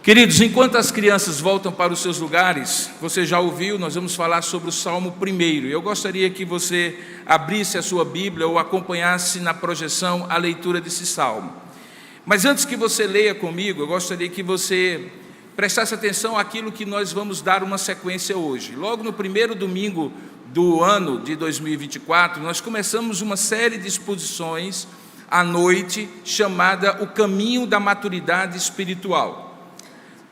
Queridos, enquanto as crianças voltam para os seus lugares, você já ouviu, nós vamos falar sobre o Salmo 1º. Eu gostaria que você abrisse a sua Bíblia ou acompanhasse na projeção a leitura desse Salmo. Mas antes que você leia comigo, eu gostaria que você prestasse atenção àquilo que nós vamos dar uma sequência hoje. Logo no primeiro domingo do ano de 2024, nós começamos uma série de exposições à noite chamada O Caminho da Maturidade Espiritual.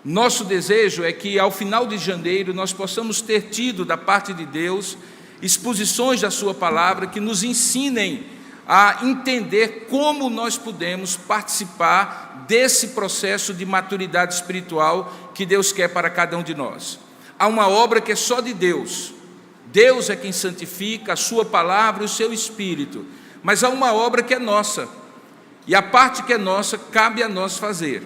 Nosso desejo é que ao final de janeiro nós possamos ter tido da parte de Deus exposições da sua palavra que nos ensinem a entender como nós podemos participar desse processo de maturidade espiritual que Deus quer para cada um de nós. Há uma obra que é só de Deus. Deus é quem santifica a sua palavra e o seu espírito. Mas há uma obra que é nossa. E a parte que é nossa, cabe a nós fazer.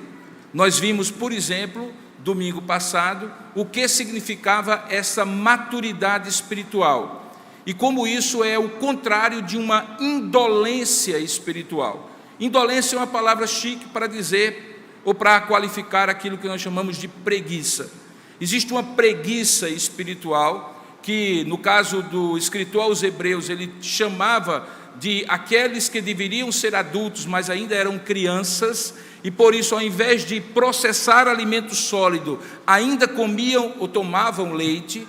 Nós vimos, por exemplo, domingo passado, o que significava essa maturidade espiritual e como isso é o contrário de uma indolência espiritual. Indolência é uma palavra chique para dizer ou para qualificar aquilo que nós chamamos de preguiça. Existe uma preguiça espiritual que, no caso do escritor aos Hebreus, ele chamava de aqueles que deveriam ser adultos, mas ainda eram crianças, e por isso, ao invés de processar alimento sólido, ainda comiam ou tomavam leite.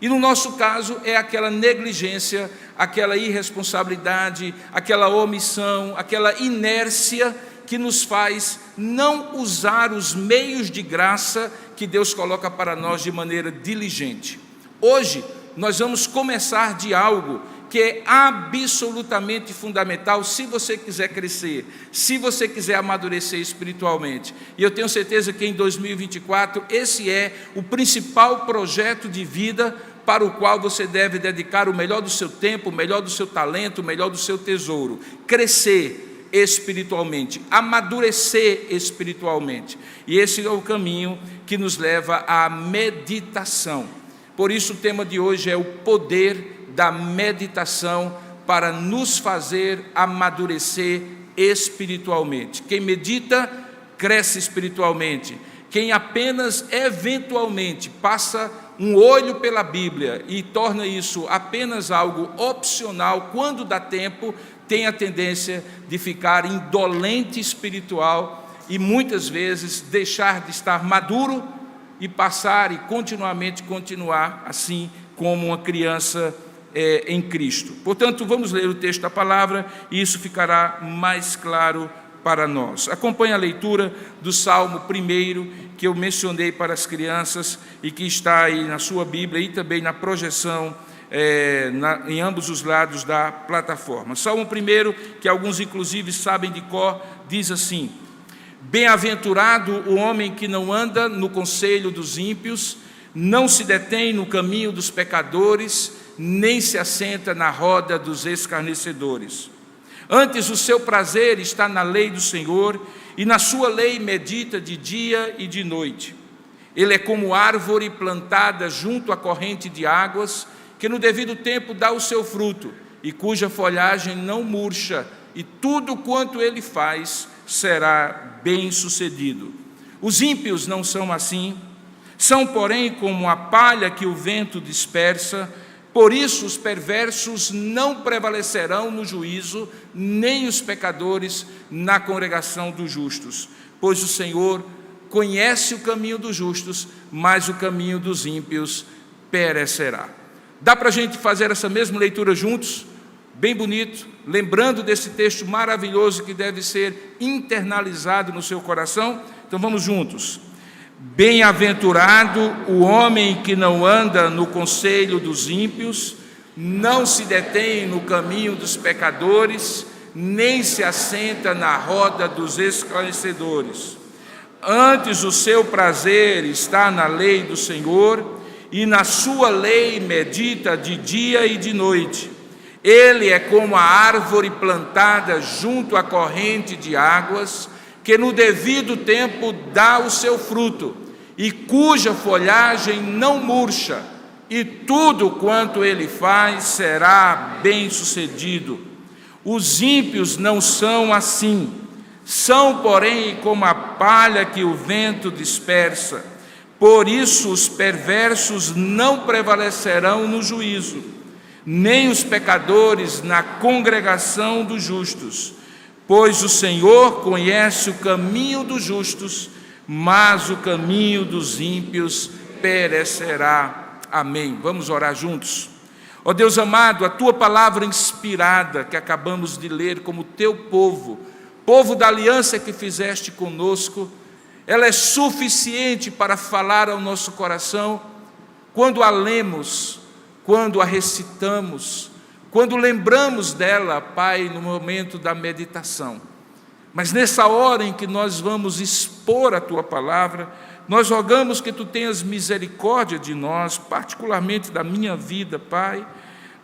E no nosso caso é aquela negligência, aquela irresponsabilidade, aquela omissão, aquela inércia que nos faz não usar os meios de graça que Deus coloca para nós de maneira diligente. Hoje nós vamos começar de algo que é absolutamente fundamental se você quiser crescer, se você quiser amadurecer espiritualmente. E eu tenho certeza que em 2024 esse é o principal projeto de vida para o qual você deve dedicar o melhor do seu tempo, o melhor do seu talento, o melhor do seu tesouro. Crescer espiritualmente, amadurecer espiritualmente. E esse é o caminho que nos leva à meditação. Por isso o tema de hoje é o poder da meditação para nos fazer amadurecer espiritualmente. Quem medita, cresce espiritualmente. Quem apenas eventualmente passa um olho pela Bíblia e torna isso apenas algo opcional, quando dá tempo, tem a tendência de ficar indolente espiritual e muitas vezes deixar de estar maduro e passar e continuar assim como uma criança em Cristo. Portanto, vamos ler o texto da palavra e isso ficará mais claro para nós. Acompanhe a leitura do Salmo 1º, que eu mencionei para as crianças e que está aí na sua Bíblia e também na projeção em ambos os lados da plataforma. Salmo 1º, que alguns inclusive sabem de cor, diz assim: Bem-aventurado o homem que não anda no conselho dos ímpios, não se detém no caminho dos pecadores, nem se assenta na roda dos escarnecedores. Antes o seu prazer está na lei do Senhor, e na sua lei medita de dia e de noite. Ele é como árvore plantada junto à corrente de águas, que no devido tempo dá o seu fruto, e cuja folhagem não murcha, e tudo quanto ele faz será bem-sucedido. Os ímpios não são assim, são, porém, como a palha que o vento dispersa. Por isso os perversos não prevalecerão no juízo, nem os pecadores na congregação dos justos. Pois o Senhor conhece o caminho dos justos, mas o caminho dos ímpios perecerá. Dá para a gente fazer essa mesma leitura juntos? Bem bonito, lembrando desse texto maravilhoso que deve ser internalizado no seu coração? Então vamos juntos. Bem-aventurado o homem que não anda no conselho dos ímpios, não se detém no caminho dos pecadores, nem se assenta na roda dos escarnecedores. Antes o seu prazer está na lei do Senhor, e na sua lei medita de dia e de noite. Ele é como a árvore plantada junto à corrente de águas, que no devido tempo dá o seu fruto, e cuja folhagem não murcha, e tudo quanto ele faz será bem-sucedido. Os ímpios não são assim, São, porém, como a palha que o vento dispersa. Por isso os perversos não prevalecerão no juízo, nem os pecadores na congregação dos justos. Pois o Senhor conhece o caminho dos justos, mas o caminho dos ímpios perecerá. Amém. Vamos orar juntos. Ó Deus amado, a Tua palavra inspirada que acabamos de ler como Teu povo, povo da aliança que fizeste conosco, ela é suficiente para falar ao nosso coração quando a lemos, quando a recitamos, quando lembramos dela, Pai, no momento da meditação. Mas nessa hora em que nós vamos expor a Tua palavra, nós rogamos que Tu tenhas misericórdia de nós, particularmente da minha vida, Pai,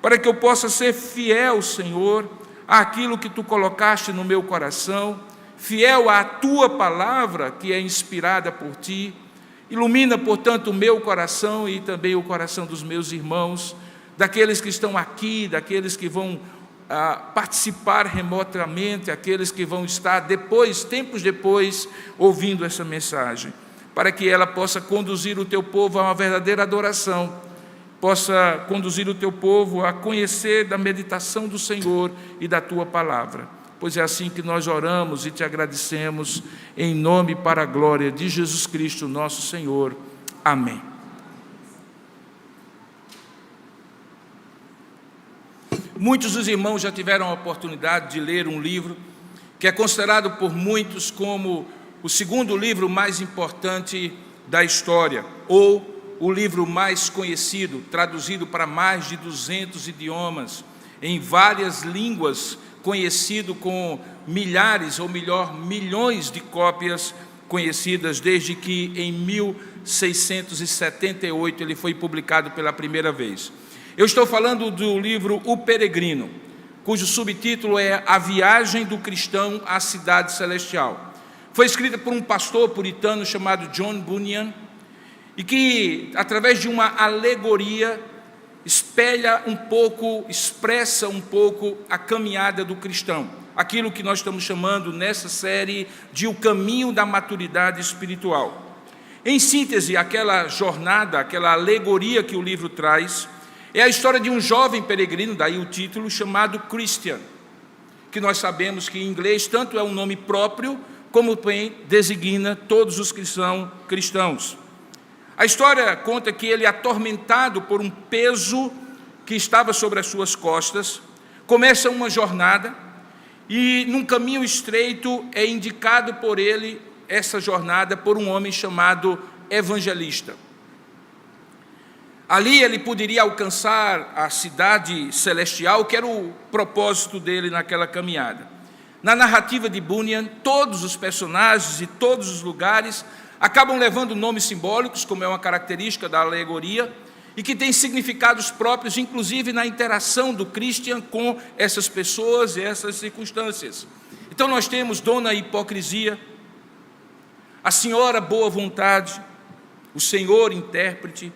para que eu possa ser fiel, Senhor, àquilo que Tu colocaste no meu coração, fiel à Tua palavra, que é inspirada por Ti. Ilumina, portanto, o meu coração e também o coração dos meus irmãos, daqueles que estão aqui, daqueles que vão participar remotamente, aqueles que vão estar depois, tempos depois, ouvindo essa mensagem, para que ela possa conduzir o Teu povo a uma verdadeira adoração, possa conduzir o Teu povo a conhecer da meditação do Senhor e da Tua palavra. Pois é assim que nós oramos e Te agradecemos, em nome e para a glória de Jesus Cristo, nosso Senhor. Amém. Muitos dos irmãos já tiveram a oportunidade de ler um livro que é considerado por muitos como o segundo livro mais importante da história, ou o livro mais conhecido, traduzido para mais de 200 idiomas, em várias línguas, conhecido com milhares, ou melhor, milhões de cópias conhecidas, desde que em 1678 ele foi publicado pela primeira vez. Eu estou falando do livro O Peregrino, cujo subtítulo é A Viagem do Cristão à Cidade Celestial. Foi escrita por um pastor puritano chamado John Bunyan, e que, através de uma alegoria, expressa um pouco a caminhada do cristão, aquilo que nós estamos chamando nessa série de o caminho da maturidade espiritual. Em síntese, aquela jornada, aquela alegoria que o livro traz, é a história de um jovem peregrino, daí o título, chamado Christian, que nós sabemos que em inglês tanto é um nome próprio, como também designa todos os que são cristãos. A história conta que ele, atormentado por um peso que estava sobre as suas costas, começa uma jornada e, num caminho estreito, é indicado por ele, essa jornada, por um homem chamado Evangelista. Ali ele poderia alcançar a cidade celestial, que era o propósito dele naquela caminhada. Na narrativa de Bunyan, todos os personagens e todos os lugares acabam levando nomes simbólicos, como é uma característica da alegoria, e que tem significados próprios, inclusive na interação do Christian com essas pessoas e essas circunstâncias. Então nós temos Dona Hipocrisia, a Senhora Boa Vontade, o Senhor Intérprete,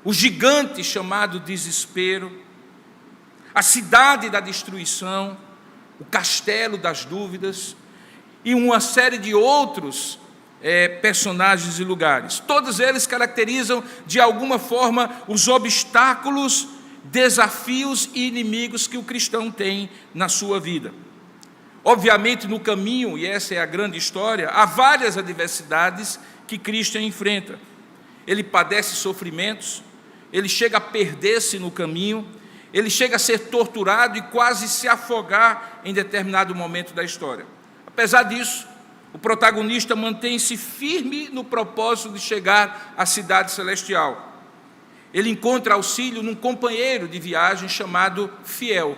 o gigante chamado Desespero, a cidade da destruição, o castelo das dúvidas e uma série de outros personagens e lugares. Todos eles caracterizam de alguma forma os obstáculos, desafios e inimigos que o cristão tem na sua vida. Obviamente no caminho, e essa é a grande história, há várias adversidades que Cristo enfrenta. Ele padece sofrimentos, ele chega a perder-se no caminho, ele chega a ser torturado e quase se afogar em determinado momento da história. Apesar disso, o protagonista mantém-se firme no propósito de chegar à cidade celestial. Ele encontra auxílio num companheiro de viagem chamado Fiel.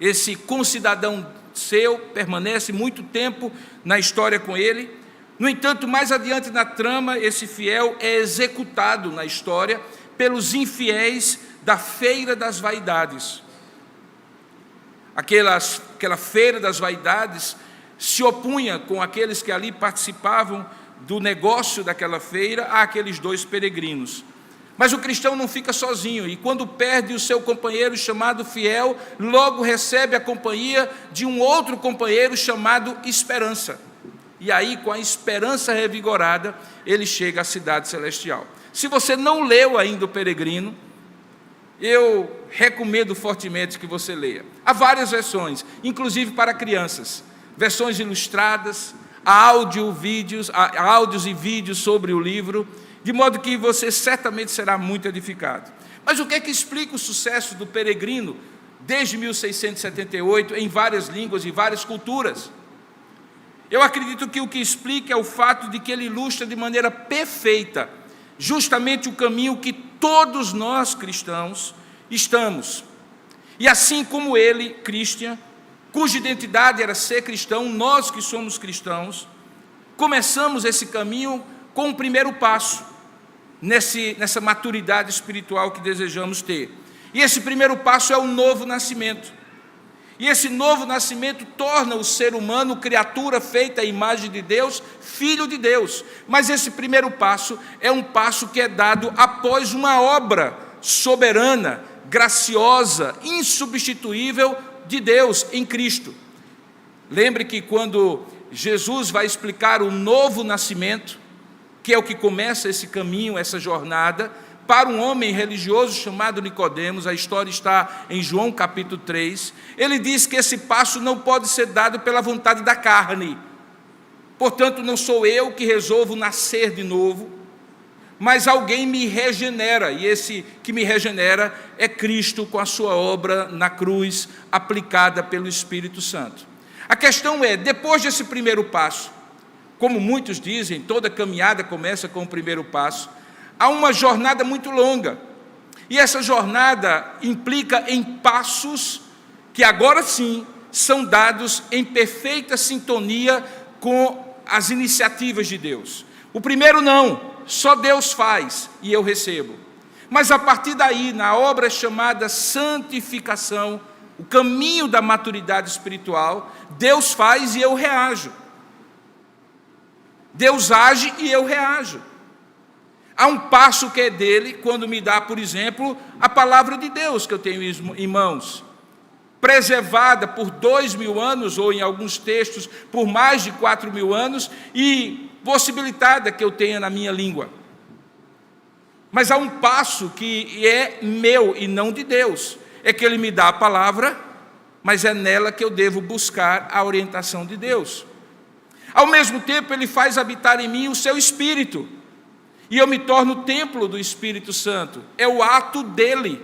Esse concidadão seu permanece muito tempo na história com ele. No entanto, mais adiante na trama, esse Fiel é executado na história pelos infiéis da Feira das Vaidades. Aquela Feira das Vaidades se opunha com aqueles que ali participavam do negócio daquela feira àqueles dois peregrinos. Mas o cristão não fica sozinho, e quando perde o seu companheiro chamado fiel, logo recebe a companhia de um outro companheiro chamado esperança. E aí, com a esperança revigorada, ele chega à cidade celestial. Se você não leu ainda o Peregrino, eu recomendo fortemente que você leia. Há várias versões, inclusive para crianças, versões ilustradas, áudios e vídeos sobre o livro, de modo que você certamente será muito edificado. Mas o que é que explica o sucesso do Peregrino desde 1678 em várias línguas e várias culturas? Eu acredito que o que explica é o fato de que ele ilustra de maneira perfeita justamente o caminho que todos nós cristãos estamos. E assim como ele, Christian, cuja identidade era ser cristão, nós que somos cristãos, começamos esse caminho com o primeiro passo, nessa maturidade espiritual que desejamos ter. E esse primeiro passo é o novo nascimento. E esse novo nascimento torna o ser humano criatura feita à imagem de Deus, filho de Deus. Mas esse primeiro passo é um passo que é dado após uma obra soberana, graciosa, insubstituível de Deus em Cristo. Lembre que quando Jesus vai explicar o novo nascimento, que é o que começa esse caminho, essa jornada, para um homem religioso chamado Nicodemos, a história está em João capítulo 3, ele diz que esse passo não pode ser dado pela vontade da carne. Portanto, não sou eu que resolvo nascer de novo, mas alguém me regenera, e esse que me regenera é Cristo com a sua obra na cruz, aplicada pelo Espírito Santo. A questão é, depois desse primeiro passo, como muitos dizem, toda caminhada começa com o primeiro passo, há uma jornada muito longa, e essa jornada implica em passos que agora sim são dados em perfeita sintonia com as iniciativas de Deus. O primeiro não, só Deus faz e eu recebo. Mas a partir daí, na obra chamada santificação, o caminho da maturidade espiritual, Deus faz e eu reajo. Deus age e eu reajo. Há um passo que é dele, quando me dá, por exemplo, a palavra de Deus que eu tenho em mãos, preservada por 2000 anos, ou em alguns textos, por mais de 4000 anos, e possibilitada que eu tenha na minha língua. Mas há um passo que é meu e não de Deus, é que ele me dá a palavra, mas é nela que eu devo buscar a orientação de Deus. Ao mesmo tempo, ele faz habitar em mim o seu Espírito, e eu me torno o templo do Espírito Santo, é o ato dele,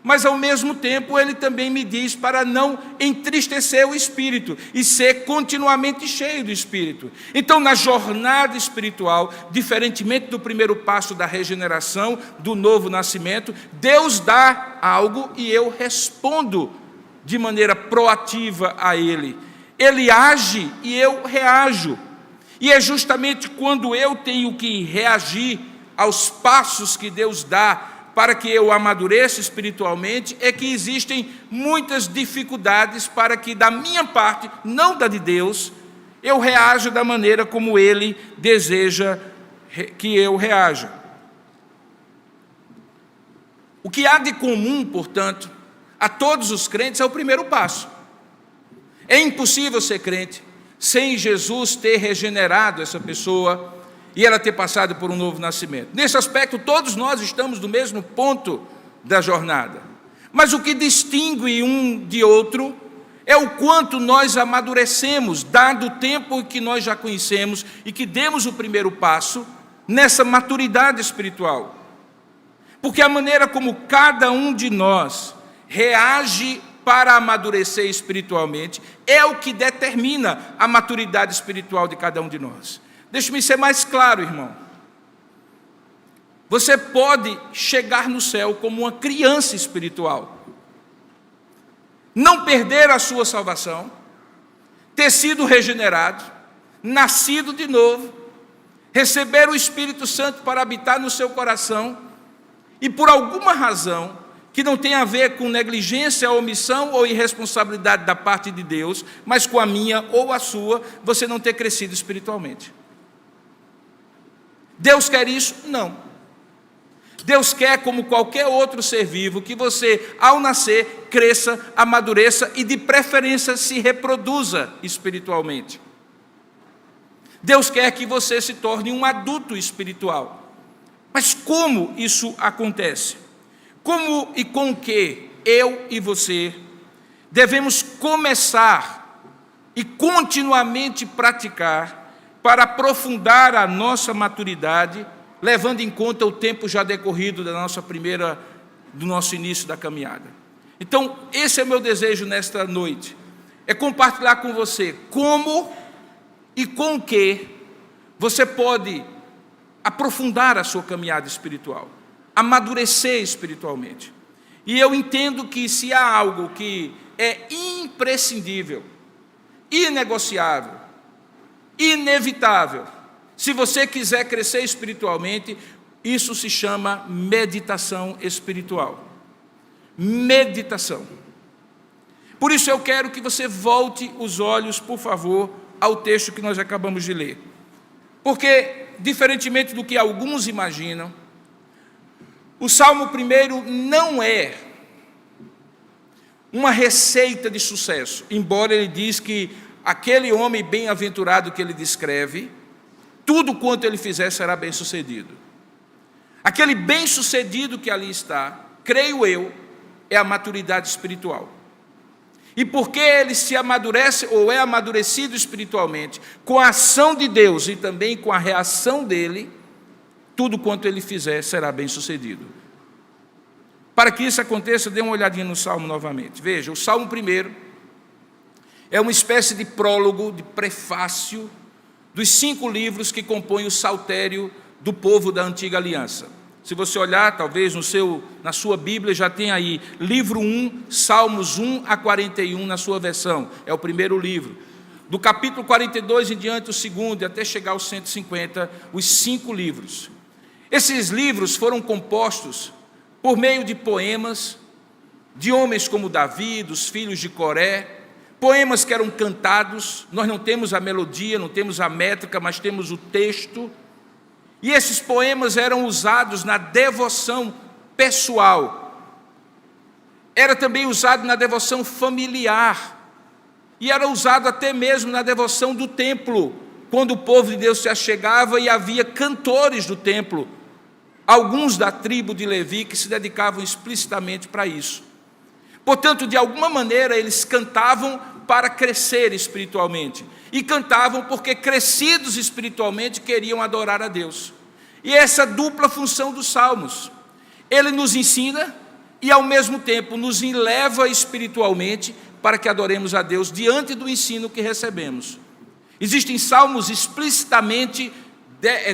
mas ao mesmo tempo ele também me diz para não entristecer o Espírito, e ser continuamente cheio do Espírito. Então, na jornada espiritual, diferentemente do primeiro passo da regeneração, do novo nascimento, Deus dá algo e eu respondo de maneira proativa a Ele. Ele age e eu reajo. E é justamente quando eu tenho que reagir aos passos que Deus dá para que eu amadureça espiritualmente, é que existem muitas dificuldades para que da minha parte, não da de Deus, eu reaja da maneira como Ele deseja que eu reaja. O que há de comum, portanto, a todos os crentes é o primeiro passo. É impossível ser crente sem Jesus ter regenerado essa pessoa e ela ter passado por um novo nascimento. Nesse aspecto, todos nós estamos no mesmo ponto da jornada. Mas o que distingue um de outro é o quanto nós amadurecemos, dado o tempo que nós já conhecemos e que demos o primeiro passo nessa maturidade espiritual. Porque a maneira como cada um de nós reage para amadurecer espiritualmente é o que determina a maturidade espiritual de cada um de nós. Deixe-me ser mais claro, irmão. Você pode chegar no céu como uma criança espiritual, não perder a sua salvação, ter sido regenerado, nascido de novo, receber o Espírito Santo para habitar no seu coração, e por alguma razão que não tem a ver com negligência, omissão ou irresponsabilidade da parte de Deus, mas com a minha ou a sua, você não ter crescido espiritualmente. Deus quer isso? Não. Deus quer, como qualquer outro ser vivo, que você, ao nascer, cresça, amadureça e, de preferência, se reproduza espiritualmente. Deus quer que você se torne um adulto espiritual. Mas como isso acontece? Como e com que eu e você devemos começar e continuamente praticar para aprofundar a nossa maturidade, levando em conta o tempo já decorrido do nosso início da caminhada. Então, esse é o meu desejo nesta noite, é compartilhar com você como e com que você pode aprofundar a sua caminhada espiritual, amadurecer espiritualmente. E eu entendo que se há algo que é imprescindível, inegociável, inevitável, se você quiser crescer espiritualmente, isso se chama meditação espiritual. Meditação. Por isso eu quero que você volte os olhos, por favor, ao texto que nós acabamos de ler. Porque, diferentemente do que alguns imaginam, o Salmo 1 não é uma receita de sucesso, embora ele diz que aquele homem bem-aventurado que ele descreve, tudo quanto ele fizer será bem-sucedido. Aquele bem-sucedido que ali está, creio eu, é a maturidade espiritual. E porque ele se amadurece ou é amadurecido espiritualmente, com a ação de Deus e também com a reação dele, tudo quanto ele fizer será bem-sucedido. Para que isso aconteça, dê uma olhadinha no Salmo novamente. Veja, o Salmo 1 é uma espécie de prólogo, de prefácio, dos 5 livros que compõem o saltério do povo da Antiga Aliança. Se você olhar, talvez na sua Bíblia já tem aí, livro 1, Salmos 1 a 41 na sua versão, é o primeiro livro. Do capítulo 42 em diante, o segundo, e até chegar aos 150, os 5 livros. Esses livros foram compostos por meio de poemas, de homens como Davi, dos filhos de Coré, poemas que eram cantados. Nós não temos a melodia, não temos a métrica, mas temos o texto. E esses poemas eram usados na devoção pessoal. Era também usado na devoção familiar. E era usado até mesmo na devoção do templo, quando o povo de Deus se achegava e havia cantores do templo, alguns da tribo de Levi que se dedicavam explicitamente para isso. Portanto, de alguma maneira, eles cantavam para crescer espiritualmente. E cantavam porque, crescidos espiritualmente, queriam adorar a Deus. E essa dupla função dos salmos. Ele nos ensina e, ao mesmo tempo, nos eleva espiritualmente para que adoremos a Deus diante do ensino que recebemos. Existem salmos explicitamente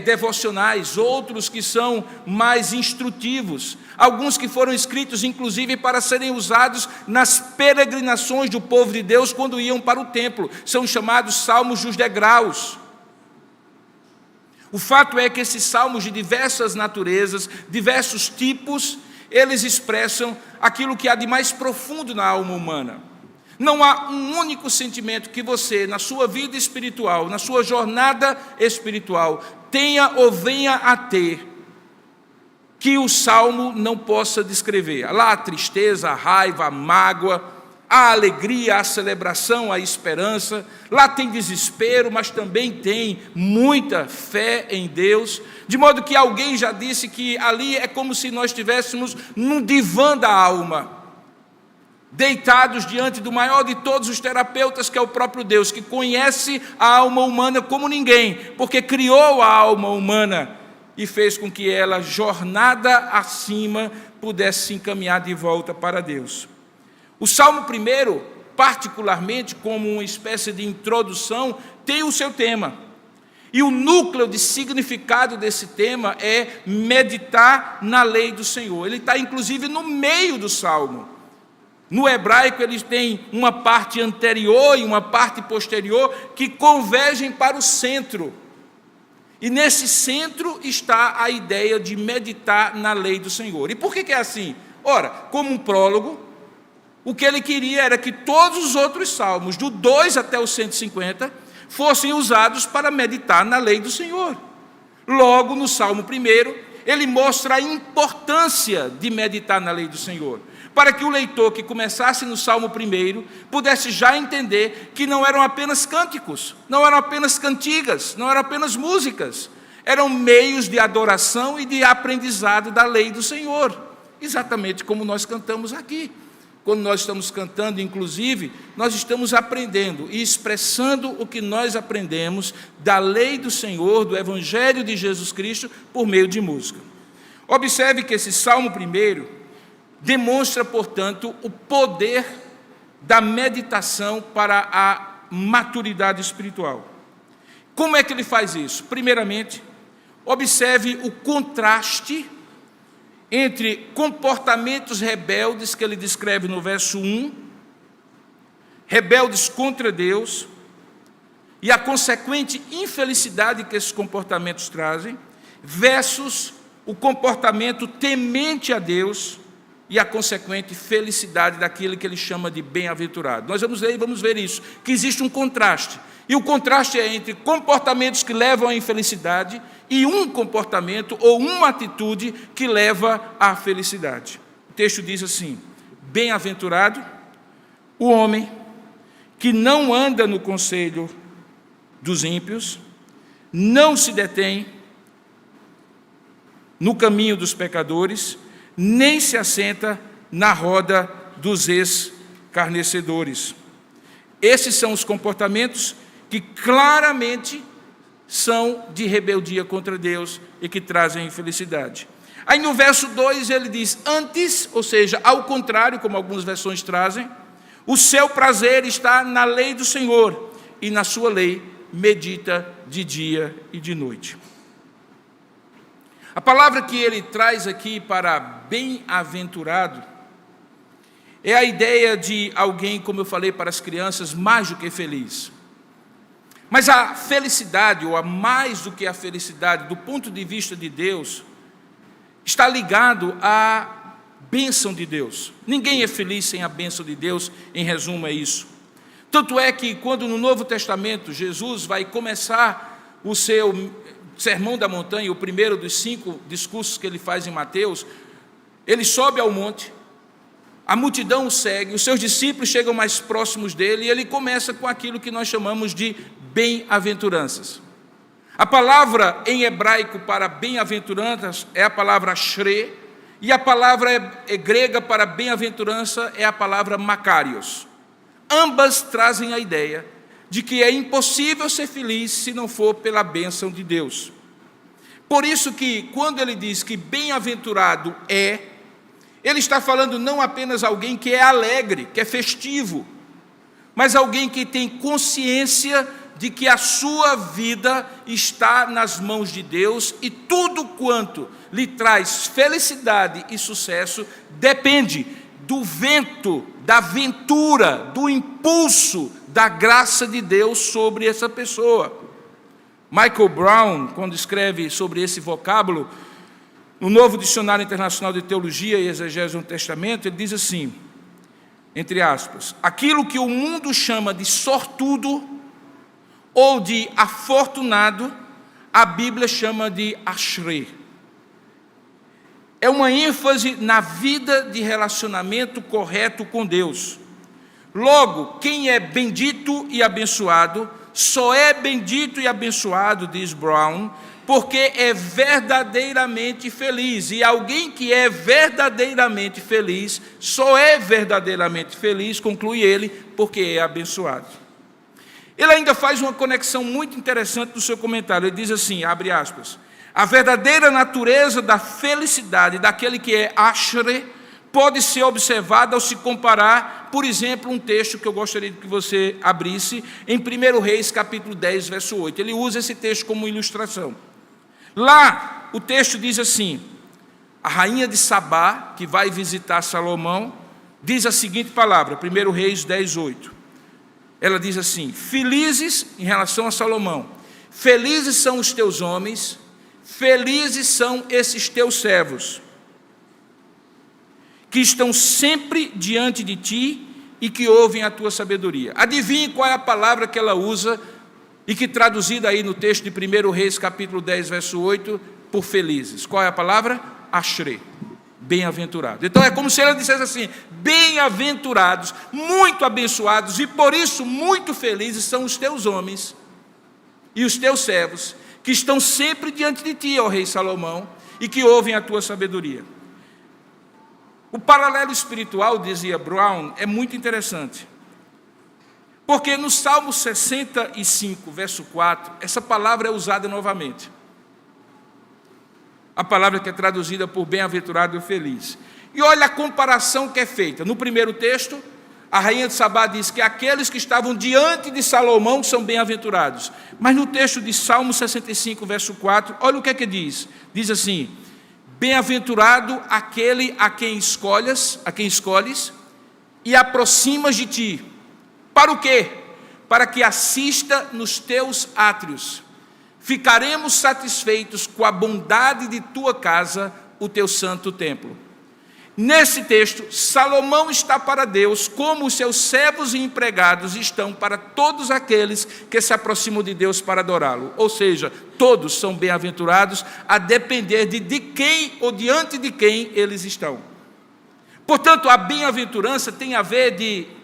devocionais, outros que são mais instrutivos, alguns que foram escritos inclusive para serem usados nas peregrinações do povo de Deus quando iam para o templo, são chamados salmos dos degraus. O fato é que esses salmos de diversas naturezas, diversos tipos, eles expressam aquilo que há de mais profundo na alma humana. Não há um único sentimento que você, na sua vida espiritual, na sua jornada espiritual, tenha ou venha a ter, que o Salmo não possa descrever. Lá a tristeza, a raiva, a mágoa, a alegria, a celebração, a esperança. Lá tem desespero, mas também tem muita fé em Deus. De modo que alguém já disse que ali é como se nós estivéssemos num divã da alma, deitados diante do maior de todos os terapeutas, que é o próprio Deus, que conhece a alma humana como ninguém, porque criou a alma humana e fez com que ela, jornada acima, pudesse se encaminhar de volta para Deus. O Salmo 1, particularmente como uma espécie de introdução, tem o seu tema. E o núcleo de significado desse tema é meditar na lei do Senhor. Ele está inclusive no meio do Salmo. No hebraico, eles têm uma parte anterior e uma parte posterior que convergem para o centro. E nesse centro está a ideia de meditar na lei do Senhor. E por que é assim? Ora, como um prólogo, o que ele queria era que todos os outros salmos, do 2 até o 150, fossem usados para meditar na lei do Senhor. Logo, no Salmo 1, ele mostra a importância de meditar na lei do Senhor, para que o leitor que começasse no Salmo 1 pudesse já entender que não eram apenas cânticos, não eram apenas cantigas, não eram apenas músicas, eram meios de adoração e de aprendizado da lei do Senhor, exatamente como nós cantamos aqui. Quando nós estamos cantando, inclusive, nós estamos aprendendo e expressando o que nós aprendemos da lei do Senhor, do Evangelho de Jesus Cristo, por meio de música. Observe que esse Salmo 1 demonstra, portanto, o poder da meditação para a maturidade espiritual. Como é que ele faz isso? Primeiramente, observe o contraste entre comportamentos rebeldes, que ele descreve no verso 1, rebeldes contra Deus, e a consequente infelicidade que esses comportamentos trazem, versus o comportamento temente a Deus e a consequente felicidade daquilo que ele chama de bem-aventurado. Nós vamos ler e vamos ver isso, que existe um contraste. E o contraste é entre comportamentos que levam à infelicidade e um comportamento ou uma atitude que leva à felicidade. O texto diz assim: bem-aventurado o homem que não anda no conselho dos ímpios, não se detém no caminho dos pecadores, nem se assenta na roda dos escarnecedores. Esses são os comportamentos que claramente são de rebeldia contra Deus e que trazem infelicidade. Aí no verso 2 ele diz: antes, ou seja, ao contrário, como algumas versões trazem, o seu prazer está na lei do Senhor, e na sua lei medita de dia e de noite. A palavra que ele traz aqui para bem-aventurado é a ideia de alguém, como eu falei para as crianças, mais do que feliz. Mas a felicidade, ou a mais do que a felicidade, do ponto de vista de Deus, está ligado à bênção de Deus. Ninguém é feliz sem a bênção de Deus, em resumo é isso. Tanto é que quando no Novo Testamento Jesus vai começar o seu Sermão da Montanha, o primeiro dos 5 discursos que ele faz em Mateus, ele sobe ao monte, a multidão o segue, os seus discípulos chegam mais próximos dele e ele começa com aquilo que nós chamamos de bem-aventuranças. A palavra em hebraico para bem-aventuranças é a palavra ashrei, e a palavra grega para bem-aventurança é a palavra makarios. Ambas trazem a ideia de que é impossível ser feliz se não for pela bênção de Deus. Por isso que, quando ele diz que bem-aventurado é, ele está falando não apenas alguém que é alegre, que é festivo, mas alguém que tem consciência de que a sua vida está nas mãos de Deus e tudo quanto lhe traz felicidade e sucesso depende do vento, da ventura, do impulso, da graça de Deus sobre essa pessoa. Michael Brown, quando escreve sobre esse vocábulo, no Novo Dicionário Internacional de Teologia e Exegese do Testamento, ele diz assim, entre aspas, aquilo que o mundo chama de sortudo ou de afortunado, a Bíblia chama de ashrei. É uma ênfase na vida de relacionamento correto com Deus. Logo, quem é bendito e abençoado, só é bendito e abençoado, diz Brown, porque é verdadeiramente feliz. E alguém que é verdadeiramente feliz, só é verdadeiramente feliz, conclui ele, porque é abençoado. Ele ainda faz uma conexão muito interessante no seu comentário. Ele diz assim, abre aspas, a verdadeira natureza da felicidade daquele que é ashrei pode ser observada ao se comparar, por exemplo, um texto que eu gostaria que você abrisse, em 1 Reis, capítulo 10, verso 8. Ele usa esse texto como ilustração. Lá, o texto diz assim, a rainha de Sabá, que vai visitar Salomão, diz a seguinte palavra, 1 Reis 10, 8. Ela diz assim, felizes, em relação a Salomão, felizes são os teus homens, felizes são esses teus servos, que estão sempre diante de ti e que ouvem a tua sabedoria. Adivinhe qual é a palavra que ela usa e que traduzida aí no texto de 1 Reis, capítulo 10, verso 8, por felizes. Qual é a palavra? Ashrei, bem-aventurado. Então é como se ele dissesse assim: bem-aventurados, muito abençoados, e por isso muito felizes são os teus homens e os teus servos, que estão sempre diante de ti, ó rei Salomão, e que ouvem a tua sabedoria. O paralelo espiritual, dizia Brown, é muito interessante. Porque no Salmo 65, verso 4, essa palavra é usada novamente. A palavra que é traduzida por bem-aventurado e feliz. E olha a comparação que é feita. No primeiro texto, a rainha de Sabá diz que aqueles que estavam diante de Salomão são bem-aventurados. Mas no texto de Salmo 65, verso 4, olha o que é que diz. Diz assim: bem-aventurado aquele a quem escolhes e aproximas de ti. Para o quê? Para que assista nos teus átrios. Ficaremos satisfeitos com a bondade de tua casa, o teu santo templo. Nesse texto, Salomão está para Deus, como os seus servos e empregados estão para todos aqueles que se aproximam de Deus para adorá-lo. Ou seja, todos são bem-aventurados, a depender de quem ou diante de quem eles estão. Portanto, a bem-aventurança tem a ver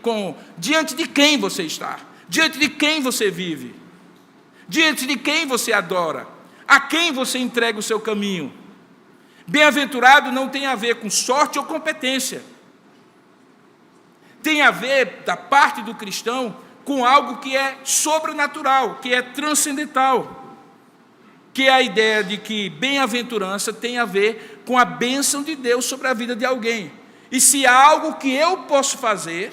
com diante de quem você está, diante de quem você vive, diante de quem você adora, a quem você entrega o seu caminho. Bem-aventurado não tem a ver com sorte ou competência. Tem a ver, da parte do cristão, com algo que é sobrenatural, que é transcendental. Que é a ideia de que bem-aventurança tem a ver com a bênção de Deus sobre a vida de alguém. E se há algo que eu posso fazer,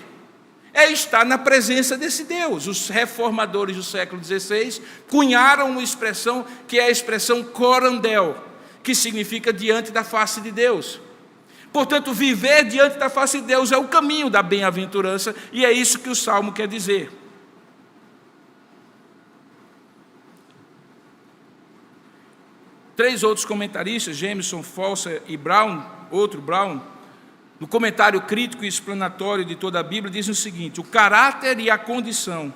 é estar na presença desse Deus. Os reformadores do século XVI cunharam uma expressão que é a expressão corandel, que significa diante da face de Deus. Portanto, viver diante da face de Deus é o caminho da bem-aventurança, e é isso que o Salmo quer dizer. Três outros comentaristas, Jameson, Falser e Brown, no comentário crítico e explanatório de toda a Bíblia, dizem o seguinte: o caráter e a condição,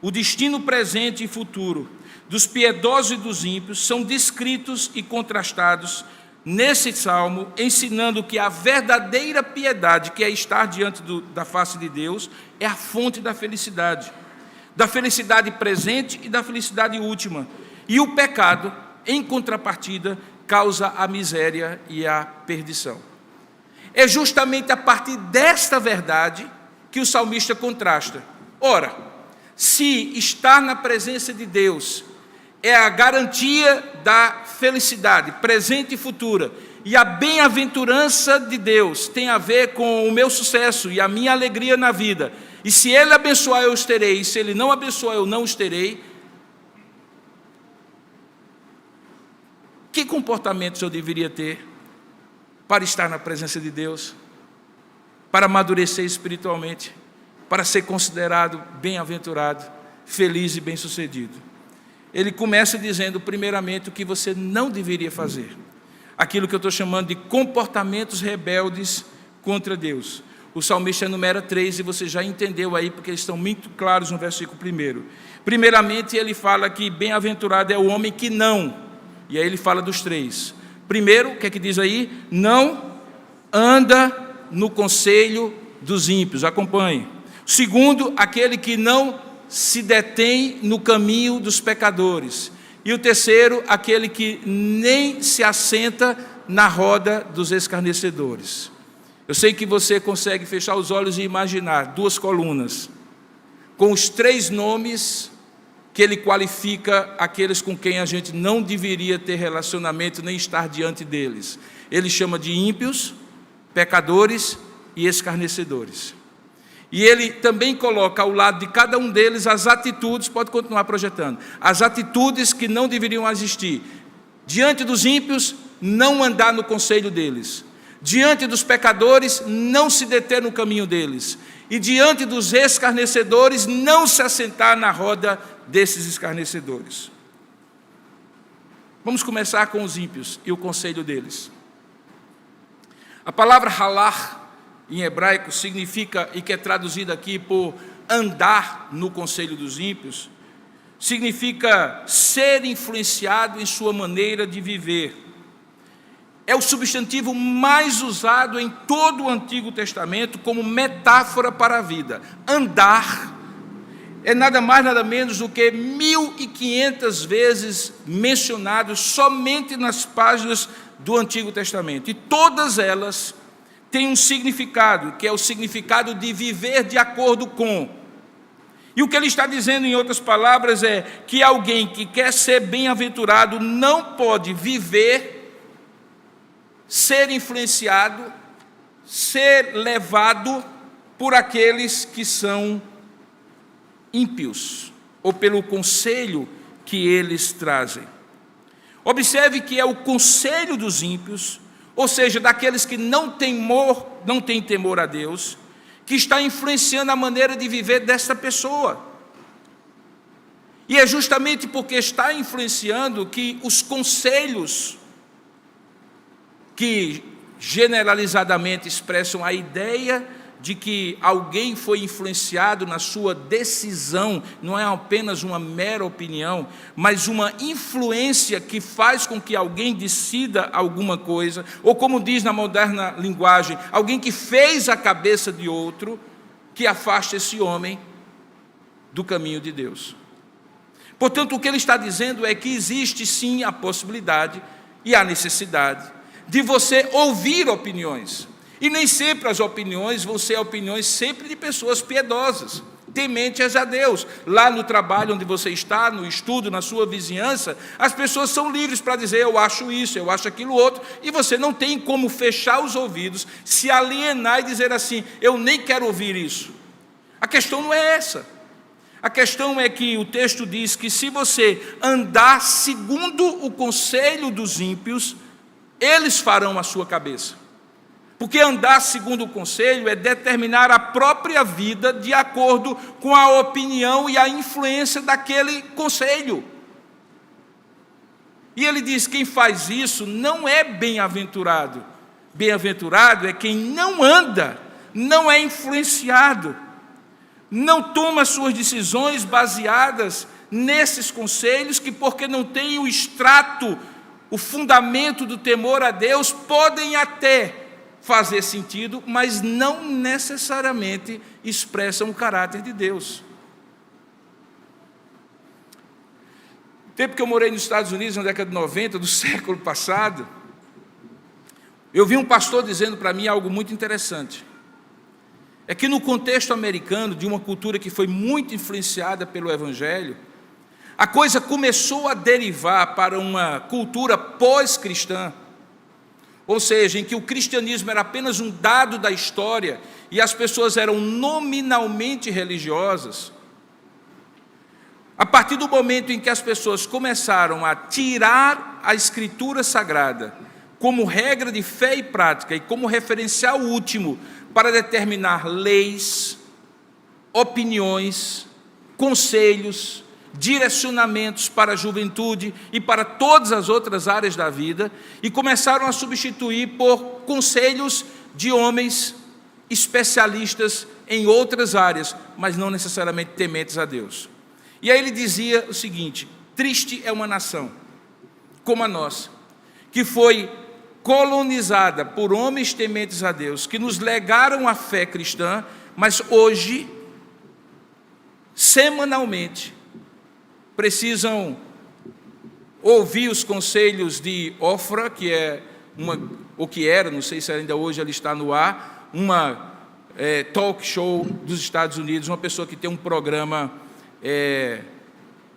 o destino presente e futuro dos piedosos e dos ímpios são descritos e contrastados nesse salmo, ensinando que a verdadeira piedade, que é estar diante da face de Deus, é a fonte da felicidade presente e da felicidade última. E o pecado, em contrapartida, causa a miséria e a perdição. É justamente a partir desta verdade que o salmista contrasta. Ora, se estar na presença de Deus é a garantia da felicidade presente e futura, e a bem-aventurança de Deus tem a ver com o meu sucesso e a minha alegria na vida, e se Ele abençoar eu os terei, e se Ele não abençoar eu não os terei, que comportamentos eu deveria ter para estar na presença de Deus, para amadurecer espiritualmente, para ser considerado bem-aventurado, feliz e bem-sucedido? Ele começa dizendo, primeiramente, o que você não deveria fazer. Aquilo que eu estou chamando de comportamentos rebeldes contra Deus. O salmista enumera 3 e você já entendeu aí, porque eles estão muito claros no versículo 1. Primeiramente, ele fala que bem-aventurado é o homem que não. E aí ele fala dos 3. Primeiro, o que é que diz aí? Não anda no conselho dos ímpios. Acompanhe. Segundo, aquele que não se detém no caminho dos pecadores. E o terceiro, aquele que nem se assenta na roda dos escarnecedores. Eu sei que você consegue fechar os olhos e imaginar 2 colunas, com os 3 nomes que ele qualifica aqueles com quem a gente não deveria ter relacionamento, nem estar diante deles. Ele chama de ímpios, pecadores e escarnecedores. E ele também coloca ao lado de cada um deles as atitudes, pode continuar projetando, as atitudes que não deveriam existir. Diante dos ímpios, não andar no conselho deles. Diante dos pecadores, não se deter no caminho deles. E diante dos escarnecedores, não se assentar na roda desses escarnecedores. Vamos começar com os ímpios e o conselho deles. A palavra halar, em hebraico, significa, e que é traduzida aqui por andar no conselho dos ímpios, significa ser influenciado em sua maneira de viver. é o substantivo mais usado em todo o Antigo Testamento como metáfora para a vida. Andar é nada mais, nada menos do que 1.500 vezes mencionado somente nas páginas do Antigo Testamento. E todas elas têm um significado, que é o significado de viver de acordo com. E o que ele está dizendo, em outras palavras, é que alguém que quer ser bem-aventurado não pode viver, ser influenciado, ser levado por aqueles que são ímpios, ou pelo conselho que eles trazem. Observe que é o conselho dos ímpios, ou seja, daqueles que não têm temor a Deus, que está influenciando a maneira de viver dessa pessoa. E é justamente porque está influenciando que os conselhos, que generalizadamente expressam a ideia de que alguém foi influenciado na sua decisão, não é apenas uma mera opinião, mas uma influência que faz com que alguém decida alguma coisa, ou como diz na moderna linguagem, alguém que fez a cabeça de outro, que afasta esse homem do caminho de Deus. Portanto, o que ele está dizendo é que existe sim a possibilidade e a necessidade de você ouvir opiniões. E nem sempre as opiniões vão ser opiniões sempre de pessoas piedosas, tementes a Deus. Lá no trabalho onde você está, no estudo, na sua vizinhança, as pessoas são livres para dizer, eu acho isso, eu acho aquilo outro, e você não tem como fechar os ouvidos, se alienar e dizer assim, eu nem quero ouvir isso. A questão não é essa. A questão é que o texto diz que se você andar segundo o conselho dos ímpios, eles farão a sua cabeça. Porque andar segundo o conselho é determinar a própria vida de acordo com a opinião e a influência daquele conselho. E ele diz, quem faz isso não é bem-aventurado. Bem-aventurado é quem não anda, não é influenciado, não toma suas decisões baseadas nesses conselhos, que porque não tem o extrato, o fundamento do temor a Deus, podem até fazer sentido, mas não necessariamente expressam o caráter de Deus. No tempo que eu morei nos Estados Unidos, na década de 90, do século passado, eu vi um pastor dizendo para mim algo muito interessante. É que no contexto americano, de uma cultura que foi muito influenciada pelo Evangelho, a coisa começou a derivar para uma cultura pós-cristã, ou seja, em que o cristianismo era apenas um dado da história e as pessoas eram nominalmente religiosas. A partir do momento em que as pessoas começaram a tirar a Escritura Sagrada como regra de fé e prática e como referencial último para determinar leis, opiniões, conselhos, direcionamentos para a juventude e para todas as outras áreas da vida, e começaram a substituir por conselhos de homens especialistas em outras áreas, mas não necessariamente tementes a Deus. E aí ele dizia o seguinte: triste é uma nação como a nossa, que foi colonizada por homens tementes a Deus, que nos legaram a fé cristã, mas hoje, semanalmente, precisam ouvir os conselhos de Ofra, que é ou que era, não sei se ainda hoje ela está no ar, uma talk show dos Estados Unidos, uma pessoa que tem um programa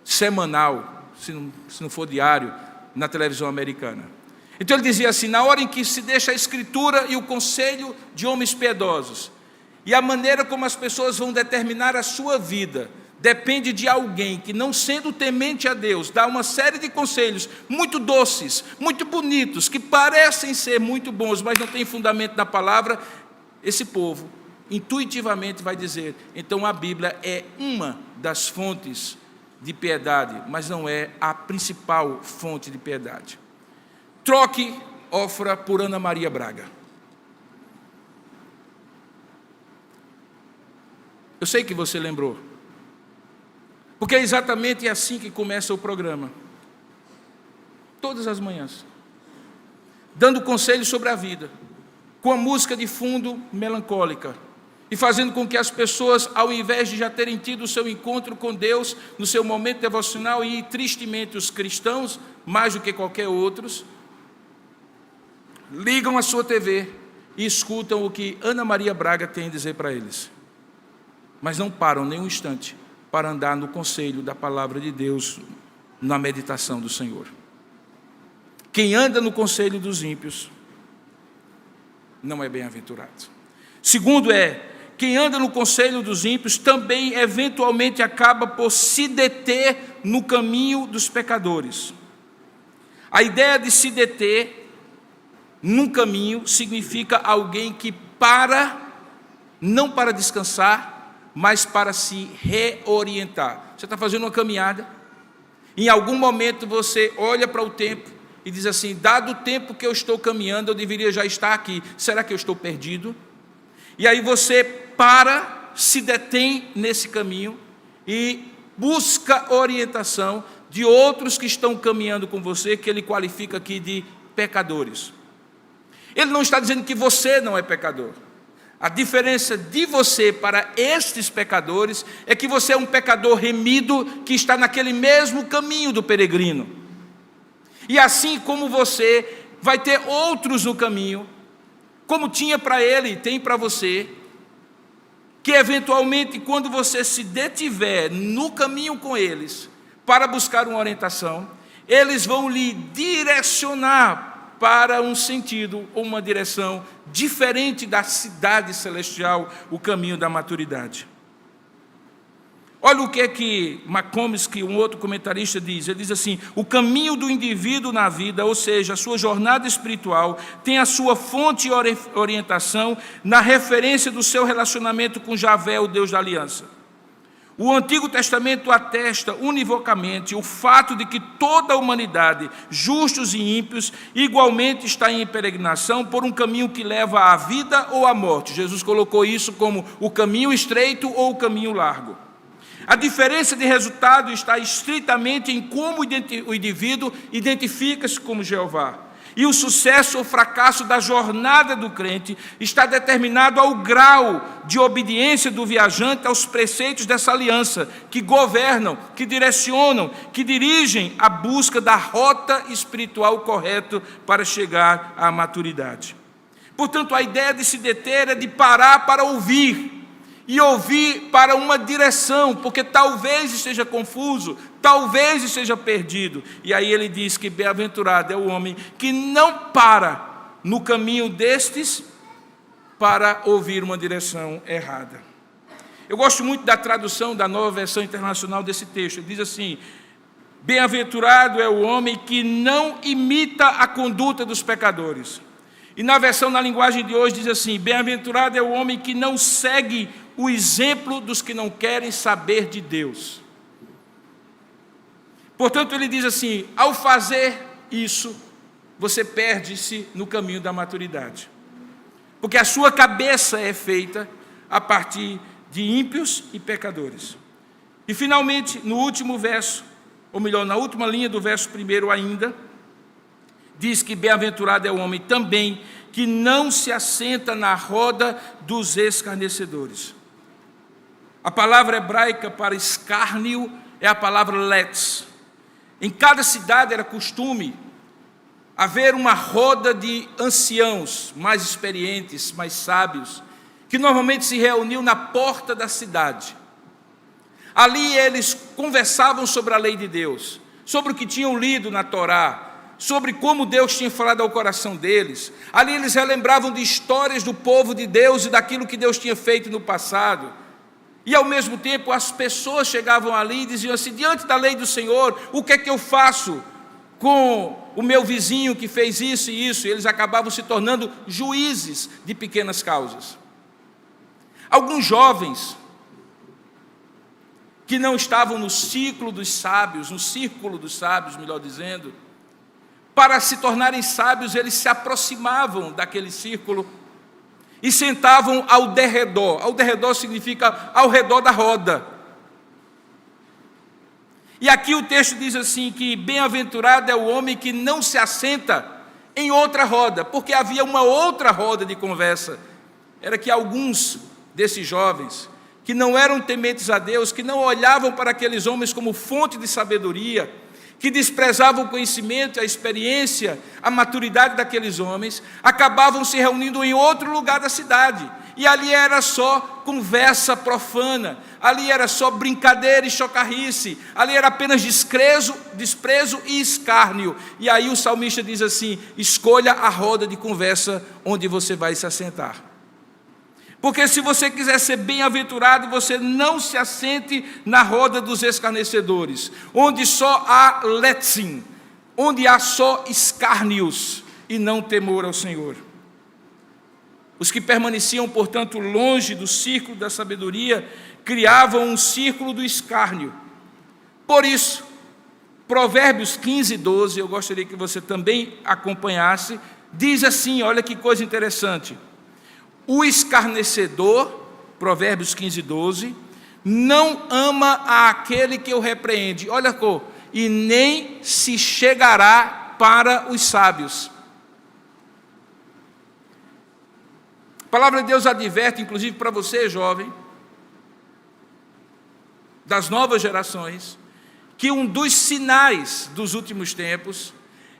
semanal, se não for diário, na televisão americana. Então ele dizia assim, na hora em que se deixa a Escritura e o conselho de homens piedosos, e a maneira como as pessoas vão determinar a sua vida, depende de alguém que, não sendo temente a Deus, dá uma série de conselhos muito doces, muito bonitos, que parecem ser muito bons, mas não tem fundamento na palavra, esse povo intuitivamente vai dizer, então a Bíblia é uma das fontes de piedade, mas não é a principal fonte de piedade. Troque Ofra por Ana Maria Braga. Eu sei que você lembrou, porque é exatamente assim que começa o programa. Todas as manhãs. dando conselhos sobre a vida, com a música de fundo melancólica, e fazendo com que as pessoas, ao invés de já terem tido o seu encontro com Deus, no seu momento devocional, e tristemente os cristãos, mais do que qualquer outros, ligam a sua TV e escutam o que Ana Maria Braga tem a dizer para eles, mas não param nem um instante para andar no conselho da palavra de Deus, na meditação do Senhor. Quem anda no conselho dos ímpios não é bem-aventurado. Segundo quem anda no conselho dos ímpios também eventualmente acaba por se deter no caminho dos pecadores. A ideia de se deter num caminho significa alguém que para, não para descansar, mas para se reorientar. Você está fazendo uma caminhada, em algum momento você olha para o tempo e diz assim, dado o tempo que eu estou caminhando, eu deveria já estar aqui, será que eu estou perdido? E aí você para, se detém nesse caminho e busca orientação de outros que estão caminhando com você, que ele qualifica aqui de pecadores. Ele não está dizendo que você não é pecador. A diferença de você para estes pecadores é que você é um pecador remido que está naquele mesmo caminho do peregrino. E assim como você, vai ter outros no caminho, como tinha para ele e tem para você, que eventualmente quando você se detiver no caminho com eles, para buscar uma orientação, eles vão lhe direcionar para um sentido ou uma direção diferente da cidade celestial, o caminho da maturidade. Olha o que é que McComisk, um outro comentarista, diz. Ele diz assim, o caminho do indivíduo na vida, ou seja, a sua jornada espiritual, tem a sua fonte e orientação na referência do seu relacionamento com Javé, o Deus da aliança. O Antigo Testamento atesta univocamente o fato de que toda a humanidade, justos e ímpios, igualmente está em peregrinação por um caminho que leva à vida ou à morte. Jesus colocou isso como o caminho estreito ou o caminho largo. A diferença de resultado está estritamente em como o indivíduo identifica-se como Jeová. E o sucesso ou fracasso da jornada do crente está determinado ao grau de obediência do viajante aos preceitos dessa aliança, que governam, que direcionam, que dirigem a busca da rota espiritual correta para chegar à maturidade. Portanto, a ideia de se deter é de parar para ouvir, e ouvir para uma direção, porque talvez esteja confuso, talvez esteja perdido. E aí ele diz que bem-aventurado é o homem que não para no caminho destes para ouvir uma direção errada. Eu gosto muito da tradução da Nova Versão Internacional desse texto. Ele diz assim, bem-aventurado é o homem que não imita a conduta dos pecadores. E na versão, na linguagem de hoje, diz assim, bem-aventurado é o homem que não segue o exemplo dos que não querem saber de Deus. Portanto, ele diz assim, ao fazer isso, você perde-se no caminho da maturidade. Porque a sua cabeça é feita a partir de ímpios e pecadores. E finalmente, no último verso, ou melhor, na última linha do verso 1 ainda, diz que bem-aventurado é o homem também que não se assenta na roda dos escarnecedores. A palavra hebraica para escárnio é a palavra letz. Em cada cidade era costume haver uma roda de anciãos mais experientes, mais sábios, que normalmente se reuniam na porta da cidade. Ali eles conversavam sobre a lei de Deus, sobre o que tinham lido na Torá, sobre como Deus tinha falado ao coração deles. Ali eles relembravam de histórias do povo de Deus e daquilo que Deus tinha feito no passado. E ao mesmo tempo as pessoas chegavam ali e diziam assim, diante da lei do Senhor, o que é que eu faço com o meu vizinho que fez isso e isso? E eles acabavam se tornando juízes de pequenas causas. Alguns jovens que não estavam no círculo dos sábios, melhor dizendo, para se tornarem sábios, eles se aproximavam daquele círculo e sentavam ao derredor. Ao derredor significa ao redor da roda. E aqui o texto diz assim, que bem-aventurado é o homem que não se assenta em outra roda, porque havia uma outra roda de conversa. Era que alguns desses jovens, que não eram tementes a Deus, que não olhavam para aqueles homens como fonte de sabedoria, que desprezavam o conhecimento, a experiência, a maturidade daqueles homens, acabavam se reunindo em outro lugar da cidade, e ali era só conversa profana, ali era só brincadeira e chocarrice, ali era apenas desprezo e escárnio. E aí o salmista diz assim: escolha a roda de conversa onde você vai se assentar. Porque se você quiser ser bem-aventurado, você não se assente na roda dos escarnecedores, onde só há letzin, onde há só escárnios e não temor ao Senhor. Os que permaneciam, portanto, longe do círculo da sabedoria, criavam um círculo do escárnio. Por isso, Provérbios 15, 12, eu gostaria que você também acompanhasse, diz assim, olha que coisa interessante: o escarnecedor, Provérbios 15, 12, não ama aquele que o repreende, olha a cor, e nem se chegará para os sábios. A palavra de Deus adverte, inclusive para você, jovem, das novas gerações, que um dos sinais dos últimos tempos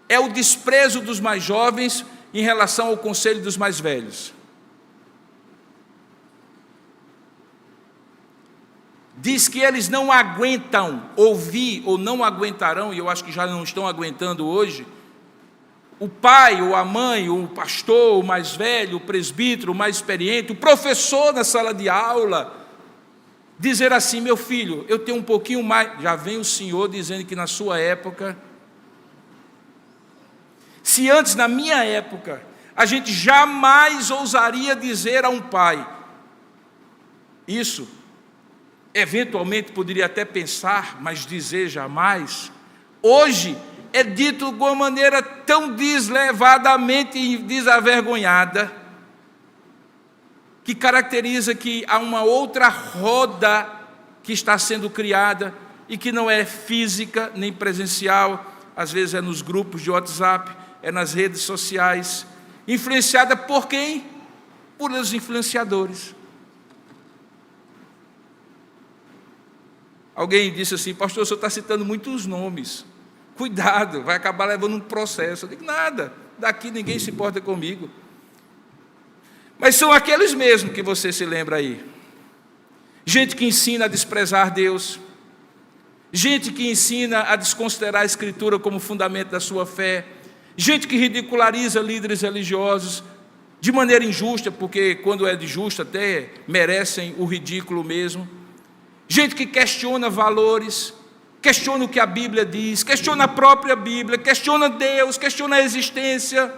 é o desprezo dos mais jovens em relação ao conselho dos mais velhos. Diz que eles não aguentam ouvir, ou não aguentarão, e eu acho que já não estão aguentando hoje, o pai ou a mãe, o pastor, o mais velho, o presbítero, o mais experiente, o professor na sala de aula, dizer assim: meu filho, eu tenho um pouquinho mais. Já vem o senhor dizendo que na sua época, se antes, na minha época, a gente jamais ousaria dizer a um pai isso, eventualmente poderia até pensar, mas dizer jamais, hoje é dito de uma maneira tão deslevadamente e desavergonhada, que caracteriza que há uma outra roda que está sendo criada, e que não é física nem presencial, às vezes é nos grupos de WhatsApp, é nas redes sociais, influenciada por quem? Por os influenciadores. Alguém disse assim: pastor, o senhor está citando muitos nomes, cuidado, vai acabar levando um processo. Eu digo: nada, daqui ninguém se importa comigo. Mas são aqueles mesmos que você se lembra aí. Gente que ensina a desprezar Deus, gente que ensina a desconsiderar a Escritura como fundamento da sua fé, gente que ridiculariza líderes religiosos de maneira injusta, porque quando é de justo até merecem o ridículo mesmo. Gente que questiona valores, questiona o que a Bíblia diz, questiona a própria Bíblia, questiona Deus, questiona a existência.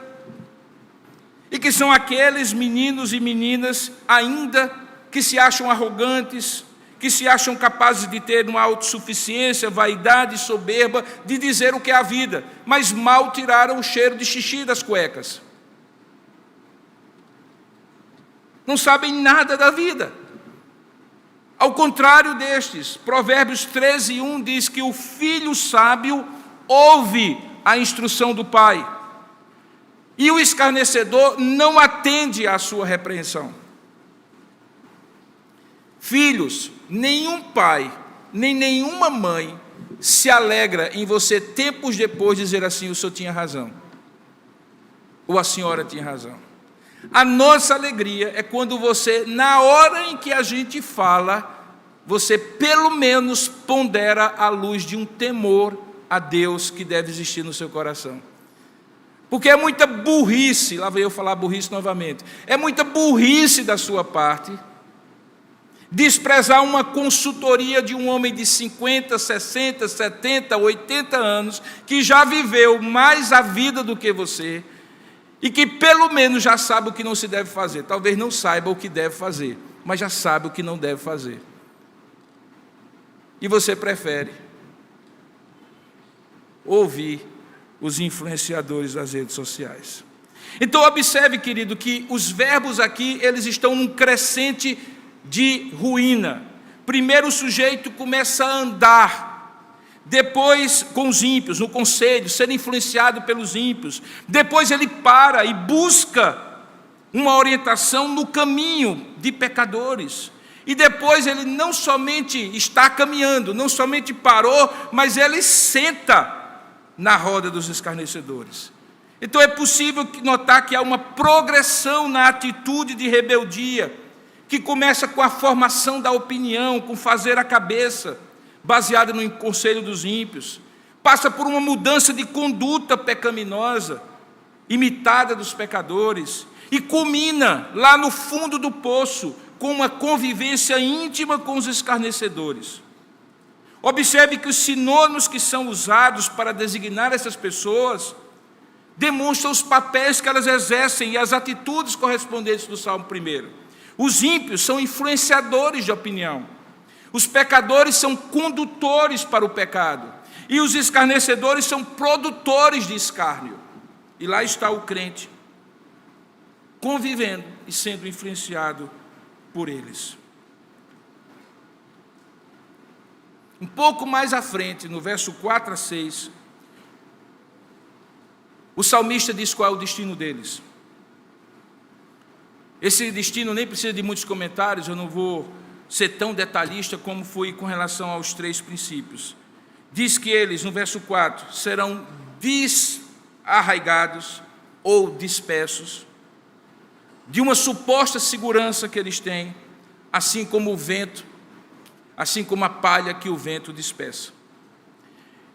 E que são aqueles meninos e meninas ainda que se acham arrogantes, que se acham capazes de ter uma autossuficiência, vaidade, soberba, de dizer o que é a vida, mas mal tiraram o cheiro de xixi das cuecas. Não sabem nada da vida. Ao contrário destes, Provérbios 13, 1 diz que o filho sábio ouve a instrução do pai, e o escarnecedor não atende à sua repreensão. Filhos, nenhum pai, nem nenhuma mãe se alegra em você tempos depois dizer assim: o senhor tinha razão, ou a senhora tinha razão. A nossa alegria é quando você, na hora em que a gente fala, você pelo menos pondera a luz de um temor a Deus que deve existir no seu coração. Porque é muita burrice, lá veio eu falar burrice novamente, é muita burrice da sua parte desprezar uma consultoria de um homem de 50, 60, 70, 80 anos, que já viveu mais a vida do que você, e que pelo menos já sabe o que não se deve fazer. Talvez não saiba o que deve fazer, mas já sabe o que não deve fazer. E você prefere ouvir os influenciadores das redes sociais. Então observe, querido, que os verbos aqui, eles estão num crescente de ruína. Primeiro o sujeito começa a andar, depois com os ímpios, no conselho, sendo influenciado pelos ímpios. Depois ele para e busca uma orientação no caminho de pecadores. E depois ele não somente está caminhando, não somente parou, mas ele senta na roda dos escarnecedores. Então é possível notar que há uma progressão na atitude de rebeldia, que começa com a formação da opinião, com fazer a cabeça, baseada no conselho dos ímpios. Passa por uma mudança de conduta pecaminosa, imitada dos pecadores, e culmina lá no fundo do poço, com uma convivência íntima com os escarnecedores. Observe que os sinônimos que são usados para designar essas pessoas demonstram os papéis que elas exercem e as atitudes correspondentes do Salmo 1. Os ímpios são influenciadores de opinião. Os pecadores são condutores para o pecado. E os escarnecedores são produtores de escárnio. E lá está o crente, convivendo e sendo influenciado por eles. Um pouco mais à frente, no verso 4 a 6, o salmista diz qual é o destino deles. Esse destino nem precisa de muitos comentários, eu não vou ser tão detalhista como fui com relação aos 3 princípios. Diz que eles, no verso 4, serão desarraigados ou dispersos de uma suposta segurança que eles têm, assim como o vento, assim como a palha que o vento dispersa.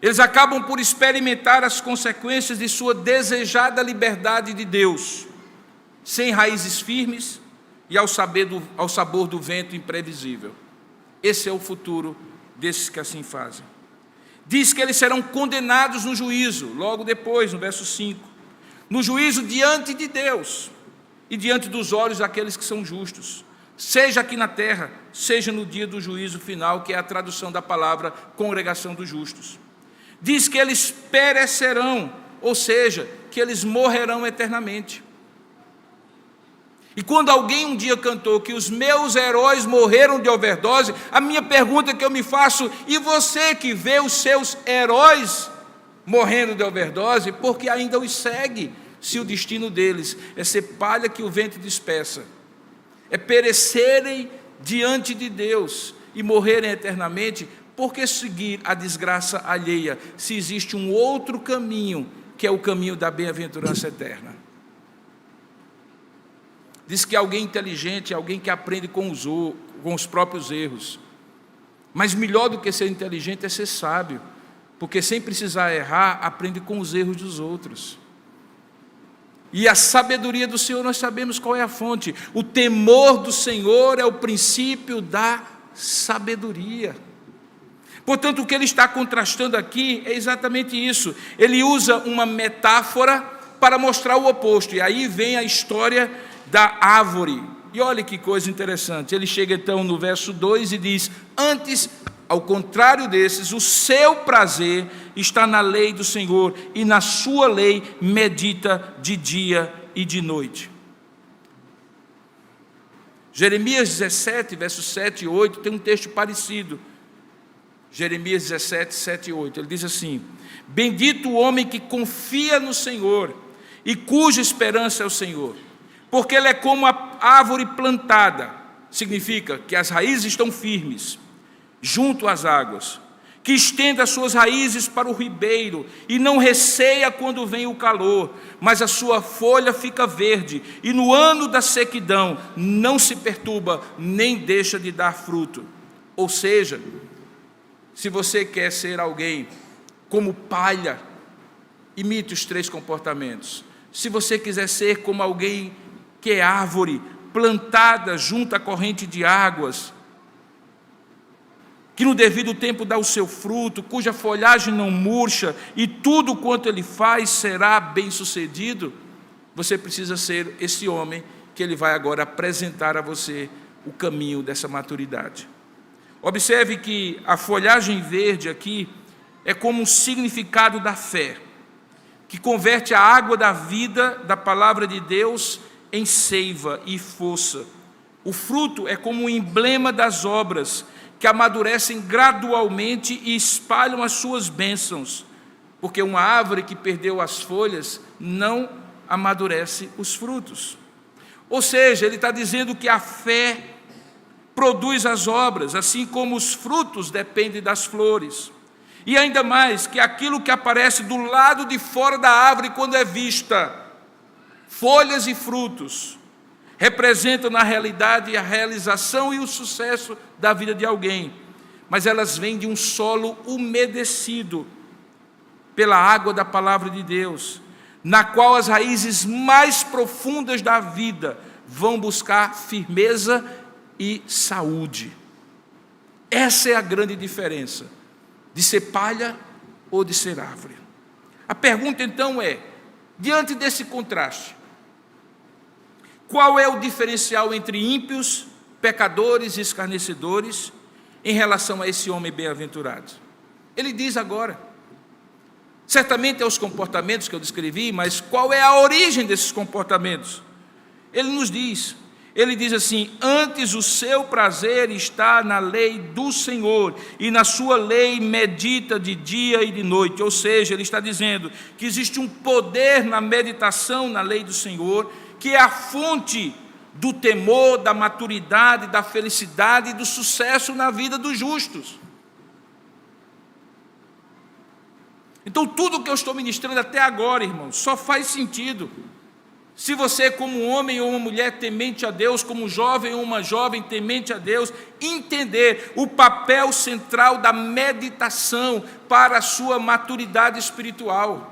Eles acabam por experimentar as consequências de sua desejada liberdade de Deus, sem raízes firmes e ao sabor do vento imprevisível. Esse é o futuro desses que assim fazem. Diz que eles serão condenados no juízo, logo depois, no verso 5. No juízo diante de Deus e diante dos olhos daqueles que são justos, seja aqui na terra, seja no dia do juízo final, que é a tradução da palavra congregação dos justos. Diz que eles perecerão, ou seja, que eles morrerão eternamente. E quando alguém um dia cantou que os meus heróis morreram de overdose, a minha pergunta que eu me faço: e você que vê os seus heróis morrendo de overdose, por que ainda os segue, se o destino deles é ser palha que o vento dispersa, é perecerem diante de Deus e morrerem eternamente? Por que seguir a desgraça alheia, se existe um outro caminho, que é o caminho da bem-aventurança eterna? Diz que alguém inteligente é alguém que aprende com os próprios erros. Mas melhor do que ser inteligente é ser sábio, porque sem precisar errar, aprende com os erros dos outros. E a sabedoria do Senhor, nós sabemos qual é a fonte. O temor do Senhor é o princípio da sabedoria. Portanto, o que ele está contrastando aqui é exatamente isso. Ele usa uma metáfora para mostrar o oposto. E aí vem a história da árvore. E olha que coisa interessante. Ele chega então no verso 2 e diz: antes, ao contrário desses, o seu prazer está na lei do Senhor, e na sua lei medita de dia e de noite. Jeremias 17, versos 7 e 8, tem um texto parecido. Jeremias 17, 7 e 8, ele diz assim: bendito o homem que confia no Senhor e cuja esperança é o Senhor, porque ele é como a árvore plantada, significa que as raízes estão firmes, junto às águas, que estende as suas raízes para o ribeiro, e não receia quando vem o calor, mas a sua folha fica verde, e no ano da sequidão não se perturba, nem deixa de dar fruto. Ou seja, se você quer ser alguém como palha, imite os 3 comportamentos. Se você quiser ser como alguém que é árvore, plantada junto à corrente de águas, que no devido tempo dá o seu fruto, cuja folhagem não murcha, e tudo quanto ele faz será bem sucedido, você precisa ser esse homem que ele vai agora apresentar a você o caminho dessa maturidade. Observe que a folhagem verde aqui é como um significado da fé, que converte a água da vida, da palavra de Deus, em seiva e força. O fruto é como um emblema das obras, que amadurecem gradualmente e espalham as suas bênçãos, porque uma árvore que perdeu as folhas não amadurece os frutos. Ou seja, ele está dizendo que a fé produz as obras, assim como os frutos dependem das flores. E ainda mais, que aquilo que aparece do lado de fora da árvore quando é vista, folhas e frutos, representam na realidade a realização e o sucesso da vida de alguém, mas elas vêm de um solo umedecido pela água da palavra de Deus, na qual as raízes mais profundas da vida vão buscar firmeza e saúde. Essa é a grande diferença de ser palha ou de ser árvore. A pergunta então é, diante desse contraste, qual é o diferencial entre ímpios, pecadores e escarnecedores em relação a esse homem bem-aventurado? Ele diz agora, certamente é os comportamentos que eu descrevi, mas qual é a origem desses comportamentos? Ele nos diz, ele diz assim: antes o seu prazer está na lei do Senhor, e na sua lei medita de dia e de noite. Ou seja, ele está dizendo que existe um poder na meditação na lei do Senhor, que é a fonte do temor, da maturidade, da felicidade e do sucesso na vida dos justos. Então, tudo o que eu estou ministrando até agora, irmãos, só faz sentido se você, como um homem ou uma mulher temente a Deus, como um jovem ou uma jovem temente a Deus, entender o papel central da meditação para a sua maturidade espiritual.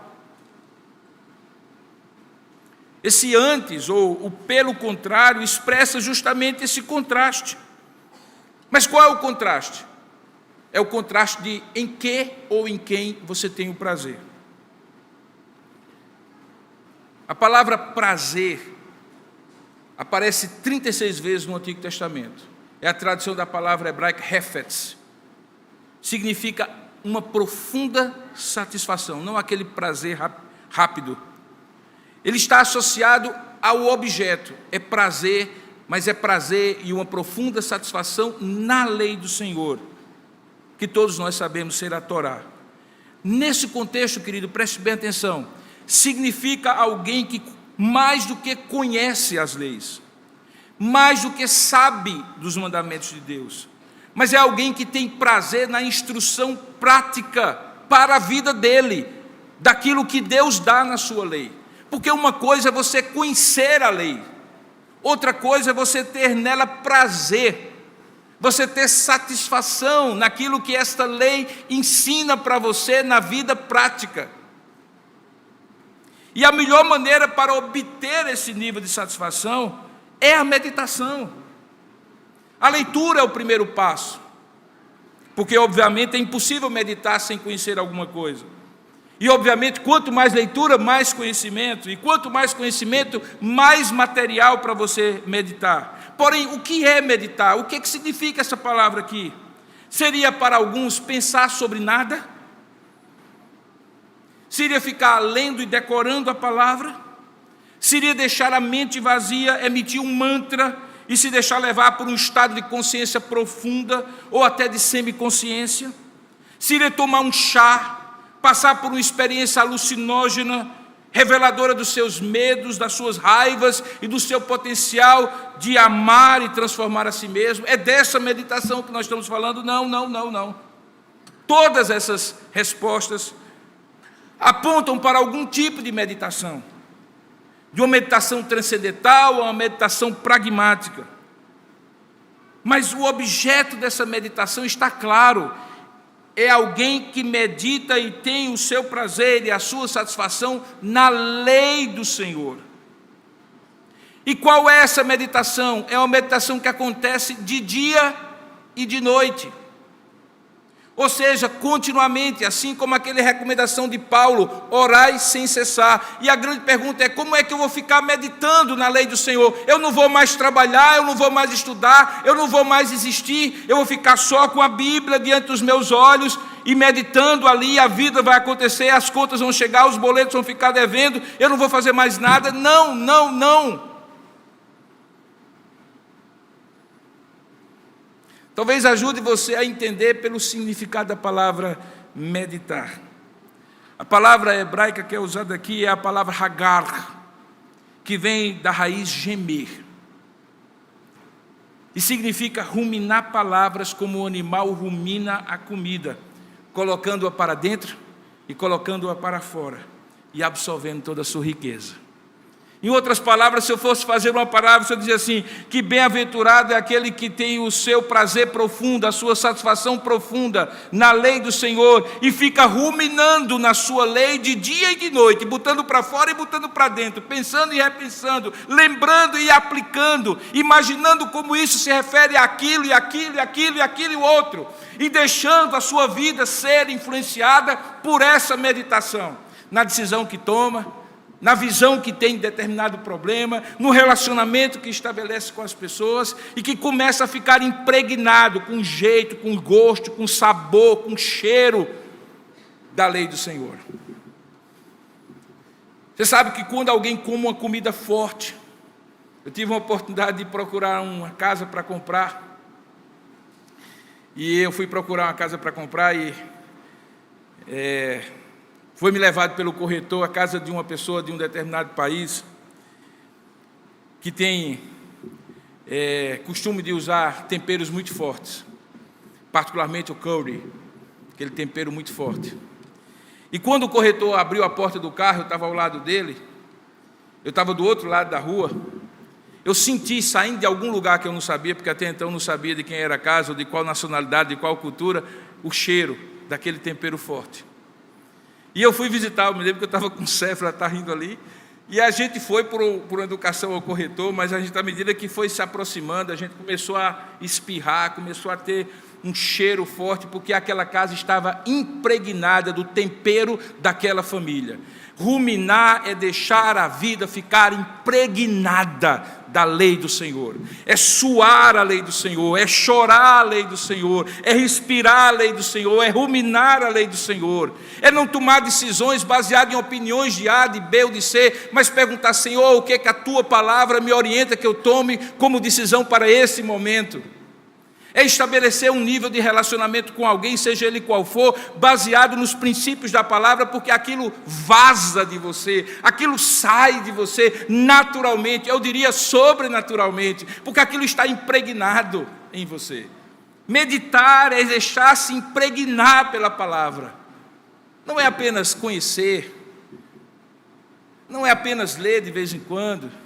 Esse antes, ou o pelo contrário, expressa justamente esse contraste. Mas qual é o contraste? É o contraste de em que ou em quem você tem o prazer. A palavra prazer aparece 36 vezes no Antigo Testamento. É a tradução da palavra hebraica hefetz. Significa uma profunda satisfação, não aquele prazer rápido. Ele está associado ao objeto, é prazer, mas é prazer e uma profunda satisfação na lei do Senhor, que todos nós sabemos ser a Torá. Nesse contexto, querido, preste bem atenção, significa alguém que mais do que conhece as leis, mais do que sabe dos mandamentos de Deus, mas é alguém que tem prazer na instrução prática para a vida dele, daquilo que Deus dá na sua lei. Porque uma coisa é você conhecer a lei, outra coisa é você ter nela prazer, você ter satisfação naquilo que esta lei ensina para você na vida prática. E a melhor maneira para obter esse nível de satisfação é a meditação. A leitura é o primeiro passo, porque obviamente é impossível meditar sem conhecer alguma coisa. E obviamente quanto mais leitura, mais conhecimento, e quanto mais conhecimento, mais material para você meditar. Porém, o que é meditar? O que significa essa palavra aqui? Seria para alguns pensar sobre nada? Seria ficar lendo e decorando a palavra? Seria deixar a mente vazia, emitir um mantra e se deixar levar por um estado de consciência profunda ou até de semiconsciência? Seria tomar um chá, passar por uma experiência alucinógena, reveladora dos seus medos, das suas raivas e do seu potencial de amar e transformar a si mesmo? É dessa meditação que nós estamos falando? Não. Todas essas respostas apontam para algum tipo de meditação, de uma meditação transcendental ou uma meditação pragmática. Mas o objeto dessa meditação está claro, é alguém que medita e tem o seu prazer e a sua satisfação na lei do Senhor. E qual é essa meditação? É uma meditação que acontece de dia e de noite. Ou seja, continuamente, assim como aquela recomendação de Paulo, orai sem cessar. E a grande pergunta é, como é que eu vou ficar meditando na lei do Senhor? Eu não vou mais trabalhar, eu não vou mais estudar, eu não vou mais existir, eu vou ficar só com a Bíblia diante dos meus olhos e meditando ali, a vida vai acontecer, as contas vão chegar, os boletos vão ficar devendo, eu não vou fazer mais nada. Não. Talvez ajude você a entender pelo significado da palavra meditar. A palavra hebraica que é usada aqui é a palavra hagar, que vem da raiz gemer. E significa ruminar palavras como o animal rumina a comida, colocando-a para dentro e colocando-a para fora, e absorvendo toda a sua riqueza. Em outras palavras, se eu fosse fazer uma palavra, eu dizia assim, que bem-aventurado é aquele que tem o seu prazer profundo, a sua satisfação profunda na lei do Senhor, e fica ruminando na sua lei de dia e de noite, botando para fora e botando para dentro, pensando e repensando, lembrando e aplicando, imaginando como isso se refere àquilo, e aquilo, e aquilo, e aquilo e outro, e deixando a sua vida ser influenciada por essa meditação, na decisão que toma, na visão que tem de determinado problema, no relacionamento que estabelece com as pessoas e que começa a ficar impregnado com jeito, com gosto, com sabor, com cheiro da lei do Senhor. Você sabe que quando alguém come uma comida forte, eu tive uma oportunidade de procurar uma casa para comprar, e eu fui procurar uma casa para comprar e foi-me levado pelo corretor à casa de uma pessoa de um determinado país que tem costume de usar temperos muito fortes, particularmente o curry, aquele tempero muito forte. E quando o corretor abriu a porta do carro, eu estava ao lado dele, eu estava do outro lado da rua, eu senti, saindo de algum lugar que eu não sabia, porque até então eu não sabia de quem era a casa, ou de qual nacionalidade, de qual cultura, o cheiro daquele tempero forte. E eu fui visitar, eu me lembro que eu estava com o Céfala, está rindo ali, e a gente foi por educação ao corretor, mas a gente, à medida que foi se aproximando, a gente começou a espirrar, começou a ter um cheiro forte, porque aquela casa estava impregnada do tempero daquela família. Ruminar é deixar a vida ficar impregnada da lei do Senhor, é suar a lei do Senhor, é chorar a lei do Senhor, é respirar a lei do Senhor, é ruminar a lei do Senhor, é não tomar decisões baseadas em opiniões de A, de B ou de C, mas perguntar, Senhor, o que é que a Tua palavra me orienta que eu tome como decisão para esse momento? É estabelecer um nível de relacionamento com alguém, seja ele qual for, baseado nos princípios da palavra, porque aquilo vaza de você, aquilo sai de você naturalmente, eu diria sobrenaturalmente, porque aquilo está impregnado em você. Meditar é deixar-se impregnar pela palavra, não é apenas conhecer, não é apenas ler de vez em quando,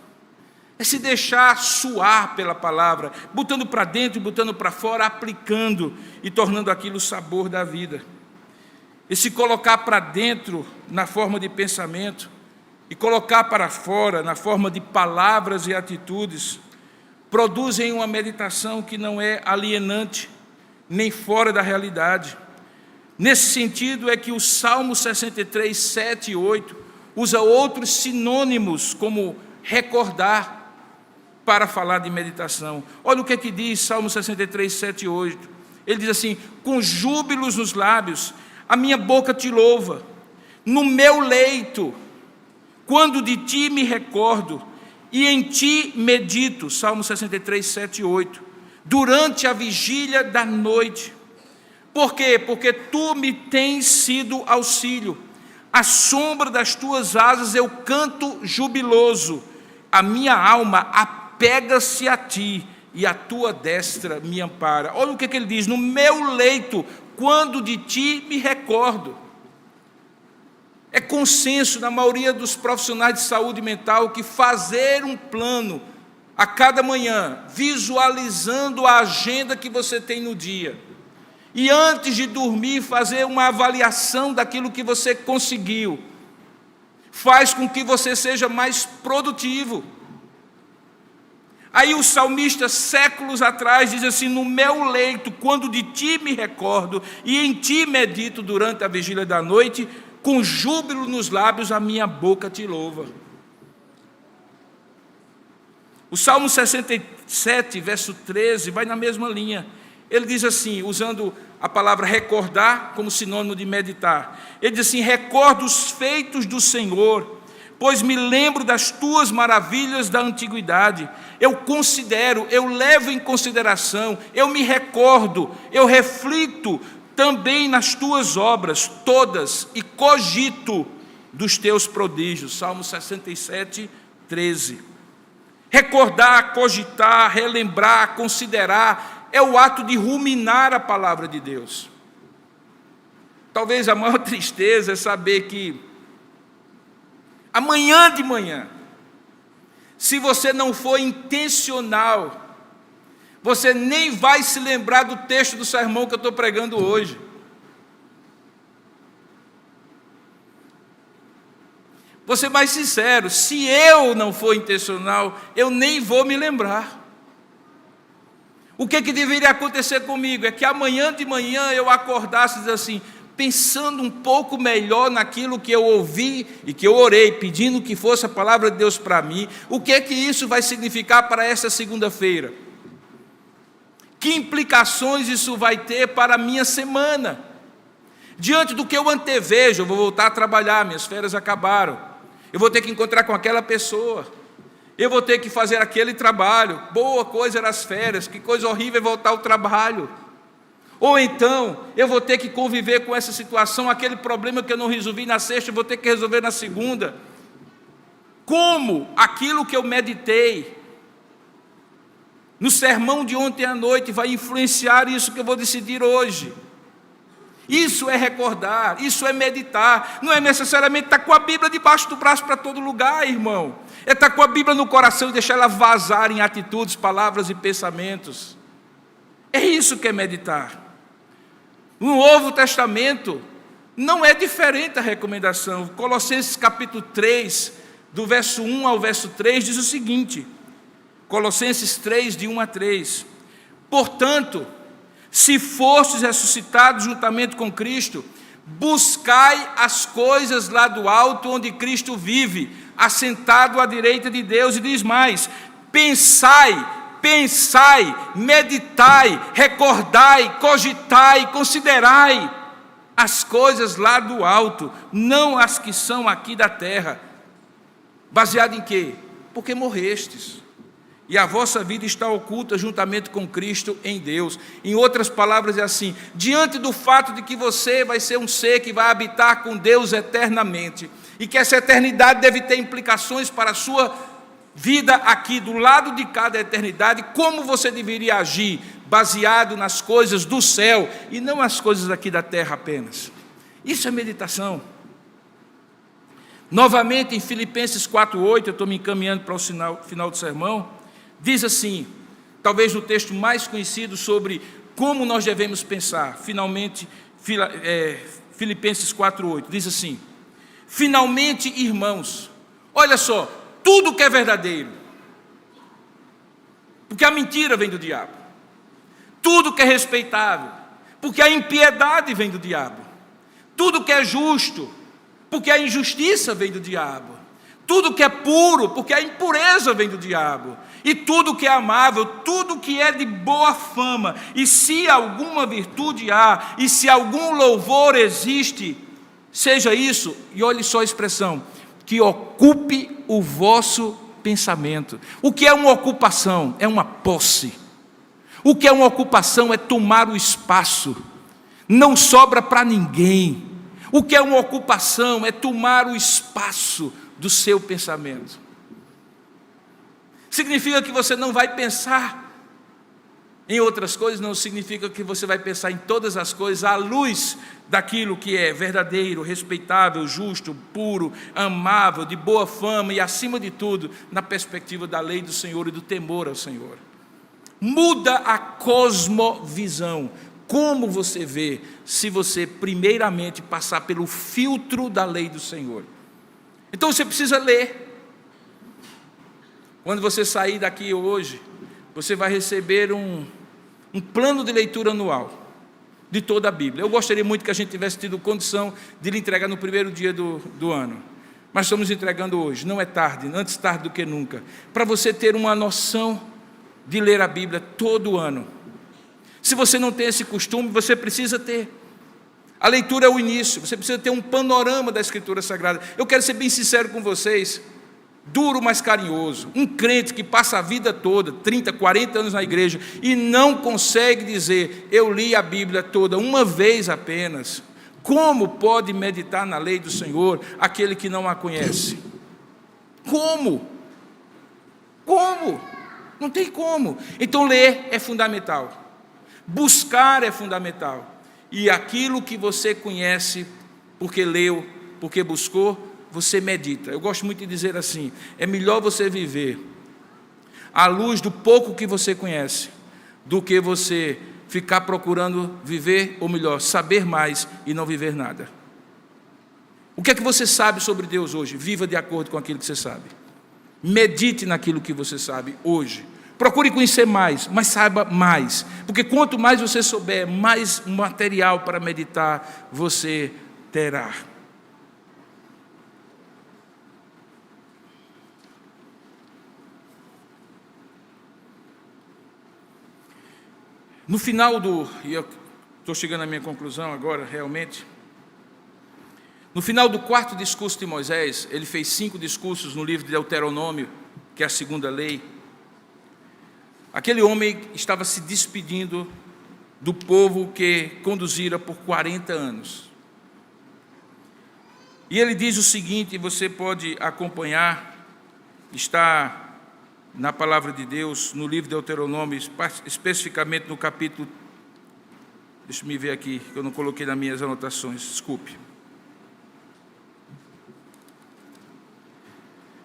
é se deixar suar pela palavra, botando para dentro e botando para fora, aplicando e tornando aquilo o sabor da vida. E se colocar para dentro na forma de pensamento e colocar para fora na forma de palavras e atitudes, produzem uma meditação que não é alienante, nem fora da realidade. Nesse sentido é que o Salmo 63, 7 e 8 usa outros sinônimos como recordar, para falar de meditação. Olha o que é que diz Salmo 63, 7 e 8. Ele diz assim, com júbilos nos lábios, a minha boca te louva, no meu leito, quando de ti me recordo, e em ti medito, Salmo 63, 7 e 8, durante a vigília da noite. Por quê? Porque tu me tens sido auxílio, à sombra das tuas asas eu canto jubiloso, a minha alma apega-se a ti, e a tua destra me ampara. Olha o que ele diz, no meu leito, quando de ti me recordo. É consenso na maioria dos profissionais de saúde mental que fazer um plano a cada manhã, visualizando a agenda que você tem no dia, e antes de dormir fazer uma avaliação daquilo que você conseguiu, faz com que você seja mais produtivo. Aí o salmista, séculos atrás, diz assim, no meu leito, quando de ti me recordo, e em ti medito durante a vigília da noite, com júbilo nos lábios a minha boca te louva. O Salmo 67, verso 13, vai na mesma linha. Ele diz assim, usando a palavra recordar como sinônimo de meditar. Ele diz assim, recordo os feitos do Senhor, pois me lembro das tuas maravilhas da antiguidade. Eu considero, eu levo em consideração, eu me recordo, eu reflito também nas tuas obras todas e cogito dos teus prodígios. Salmo 67, 13. Recordar, cogitar, relembrar, considerar, é o ato de ruminar a palavra de Deus. Talvez a maior tristeza é saber que amanhã de manhã, se você não for intencional, você nem vai se lembrar do texto do sermão que eu estou pregando hoje. Vou ser mais sincero, se eu não for intencional, eu nem vou me lembrar. O que deveria acontecer comigo? É que amanhã de manhã eu acordasse e dizer assim, pensando um pouco melhor naquilo que eu ouvi e que eu orei, pedindo que fosse a palavra de Deus para mim, o que isso vai significar para esta segunda-feira? Que implicações isso vai ter para a minha semana? Diante do que eu antevejo, eu vou voltar a trabalhar, minhas férias acabaram, eu vou ter que encontrar com aquela pessoa, eu vou ter que fazer aquele trabalho, boa coisa eram as férias, que coisa horrível é voltar ao trabalho. Ou então, eu vou ter que conviver com essa situação, aquele problema que eu não resolvi na sexta, eu vou ter que resolver na segunda. Como aquilo que eu meditei no sermão de ontem à noite vai influenciar isso que eu vou decidir hoje? Isso é recordar, isso é meditar. Não é necessariamente estar com a Bíblia debaixo do braço para todo lugar, irmão. É estar com a Bíblia no coração e deixar ela vazar em atitudes, palavras e pensamentos. É isso que é meditar. No Novo Testamento não é diferente a recomendação. Colossenses capítulo 3, do verso 1 ao verso 3, diz o seguinte, Colossenses 3, de 1 a 3, portanto, se fostes ressuscitados juntamente com Cristo, buscai as coisas lá do alto, onde Cristo vive, assentado à direita de Deus, e diz mais, pensai, meditai, recordai, cogitai, considerai as coisas lá do alto, não as que são aqui da terra. Baseado em quê? Porque morrestes, e a vossa vida está oculta juntamente com Cristo em Deus. Em outras palavras é assim, diante do fato de que você vai ser um ser que vai habitar com Deus eternamente, e que essa eternidade deve ter implicações para a sua vida aqui, do lado de cada eternidade, como você deveria agir, baseado nas coisas do céu, e não as coisas aqui da terra apenas. Isso é meditação. Novamente em Filipenses 4,8, eu estou me encaminhando para o final do sermão, diz assim, talvez o texto mais conhecido sobre como nós devemos pensar, Filipenses 4,8, diz assim, finalmente, irmãos, olha só, tudo que é verdadeiro, porque a mentira vem do diabo, tudo que é respeitável, porque a impiedade vem do diabo, tudo que é justo, porque a injustiça vem do diabo, tudo que é puro, porque a impureza vem do diabo, e tudo que é amável, tudo que é de boa fama, e se alguma virtude há, e se algum louvor existe, seja isso, e olhe só a expressão, que ocupe o vosso pensamento. O que é uma ocupação? É uma posse. O que é uma ocupação é tomar o espaço. Não sobra para ninguém. O que é uma ocupação é tomar o espaço do seu pensamento. Significa que você não vai pensar em outras coisas, não significa que você vai pensar em todas as coisas à luz daquilo que é verdadeiro, respeitável, justo, puro, amável, de boa fama e, acima de tudo, na perspectiva da lei do Senhor e do temor ao Senhor. Muda a cosmovisão. Como você vê, se você primeiramente passar pelo filtro da lei do Senhor. Então você precisa ler. Quando você sair daqui hoje, você vai receber um plano de leitura anual de toda a Bíblia. Eu gostaria muito que a gente tivesse tido condição de lhe entregar no primeiro dia do ano. Mas estamos entregando hoje, não é tarde, antes tarde do que nunca. Para você ter uma noção de ler a Bíblia todo ano. Se você não tem esse costume, você precisa ter. A leitura é o início, você precisa ter um panorama da Escritura Sagrada. Eu quero ser bem sincero com vocês, duro, mas carinhoso. Um crente que passa a vida toda, 30, 40 anos na igreja, e não consegue dizer, eu li a Bíblia toda uma vez apenas. Como pode meditar na lei do Senhor aquele que não a conhece? Como? Como? Não tem como. Então ler é fundamental. Buscar é fundamental. E aquilo que você conhece, porque leu, porque buscou, você medita. Eu gosto muito de dizer assim, é melhor você viver à luz do pouco que você conhece, do que você ficar procurando viver, ou melhor, saber mais e não viver nada. O que é que você sabe sobre Deus hoje? Viva de acordo com aquilo que você sabe. Medite naquilo que você sabe hoje. Procure conhecer mais, mas saiba mais. Porque quanto mais você souber, mais material para meditar você terá. No final e eu estou chegando à minha conclusão agora, realmente. No final do 4º discurso de Moisés, ele fez 5 discursos no livro de Deuteronômio, que é a segunda lei. Aquele homem estava se despedindo do povo que conduzira por 40 anos. E ele diz o seguinte, você pode acompanhar, está na palavra de Deus, no livro de Deuteronômio, especificamente no capítulo, deixa eu ver aqui, que eu não coloquei nas minhas anotações, desculpe.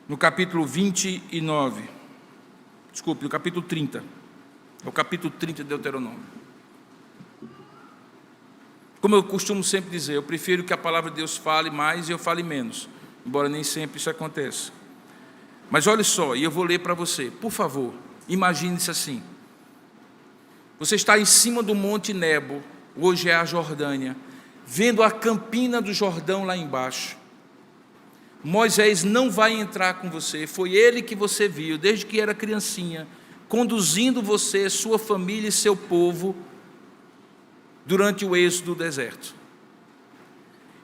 No capítulo 29, desculpe, no capítulo 30, é o capítulo 30 de Deuteronômio. Como eu costumo sempre dizer, eu prefiro que a palavra de Deus fale mais e eu fale menos, embora nem sempre isso aconteça. Mas olha só, e eu vou ler para você, por favor, imagine-se assim. Você está em cima do Monte Nebo, hoje é a Jordânia, vendo a campina do Jordão lá embaixo. Moisés não vai entrar com você, foi ele que você viu, desde que era criancinha, conduzindo você, sua família e seu povo, durante o êxodo do deserto.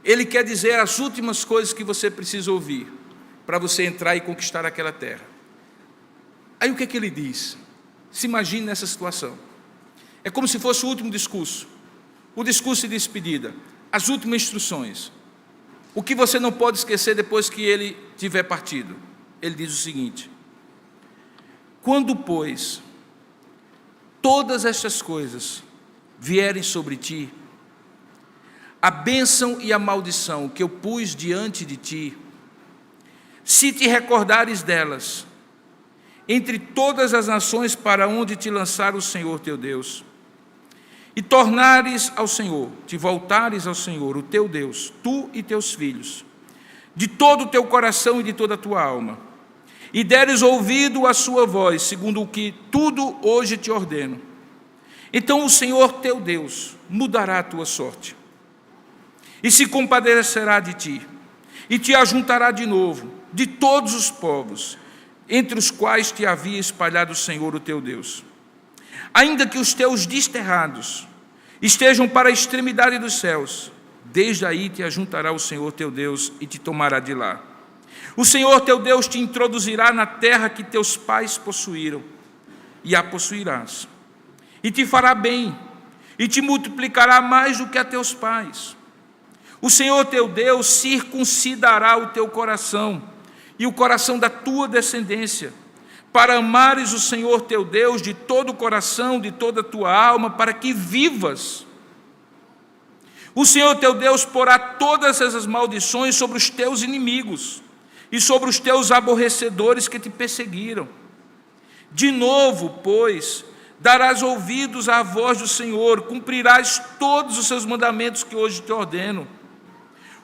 Ele quer dizer as últimas coisas que você precisa ouvir, para você entrar e conquistar aquela terra. Aí o que é que ele diz? Se imagine nessa situação. É como se fosse o último discurso, o discurso de despedida, as últimas instruções. O que você não pode esquecer depois que ele tiver partido. Ele diz o seguinte: quando, pois, todas estas coisas vierem sobre ti, a bênção e a maldição que eu pus diante de ti, se te recordares delas, entre todas as nações para onde te lançar o Senhor teu Deus, e tornares ao Senhor, te voltares ao Senhor, o teu Deus, tu e teus filhos, de todo o teu coração e de toda a tua alma, e deres ouvido à sua voz, segundo o que tudo hoje te ordeno, então o Senhor teu Deus mudará a tua sorte, e se compadecerá de ti, e te ajuntará de novo, de todos os povos, entre os quais te havia espalhado o Senhor, o teu Deus. Ainda que os teus desterrados estejam para a extremidade dos céus, desde aí te ajuntará o Senhor, teu Deus, e te tomará de lá. O Senhor, teu Deus, te introduzirá na terra que teus pais possuíram, e a possuirás. E te fará bem, e te multiplicará mais do que a teus pais. O Senhor, teu Deus, circuncidará o teu coração, e o coração da tua descendência, para amares o Senhor teu Deus de todo o coração, de toda a tua alma, para que vivas. O Senhor teu Deus porá todas essas maldições sobre os teus inimigos, e sobre os teus aborrecedores que te perseguiram. De novo, pois, darás ouvidos à voz do Senhor, cumprirás todos os seus mandamentos que hoje te ordeno.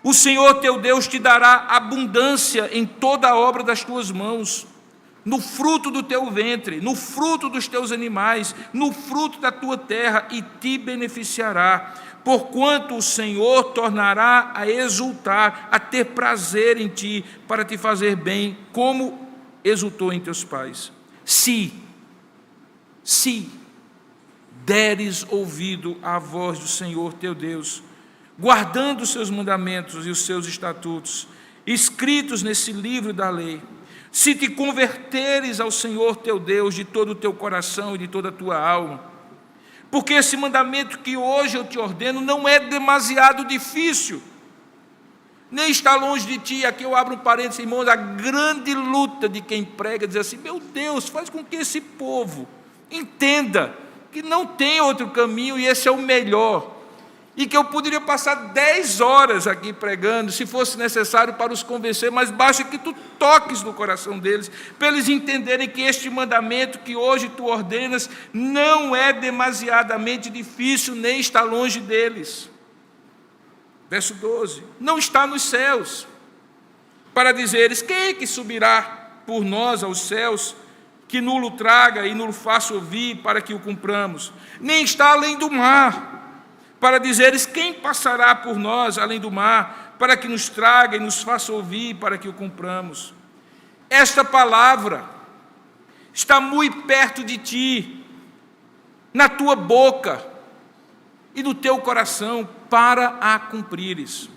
O Senhor teu Deus te dará abundância em toda a obra das tuas mãos, no fruto do teu ventre, no fruto dos teus animais, no fruto da tua terra, e te beneficiará, porquanto o Senhor tornará a exultar, a ter prazer em ti, para te fazer bem, como exultou em teus pais. Se deres ouvido à voz do Senhor teu Deus, guardando os seus mandamentos e os seus estatutos, escritos nesse livro da lei, se te converteres ao Senhor teu Deus de todo o teu coração e de toda a tua alma, porque esse mandamento que hoje eu te ordeno não é demasiado difícil, nem está longe de ti. Aqui eu abro um parênteses, irmãos, a grande luta de quem prega, diz assim: meu Deus, faz com que esse povo entenda que não tem outro caminho e esse é o melhor, e que eu poderia passar 10 horas aqui pregando, se fosse necessário para os convencer, mas basta que tu toques no coração deles, para eles entenderem que este mandamento que hoje tu ordenas não é demasiadamente difícil, nem está longe deles. Verso 12: não está nos céus, para dizeres: quem é que subirá por nós aos céus, que nulo traga e nulo faça ouvir, para que o cumpramos? Nem está além do mar, para dizeres: quem passará por nós além do mar, para que nos traga e nos faça ouvir, para que o cumpramos? Esta palavra está muito perto de ti, na tua boca e no teu coração, para a cumprires.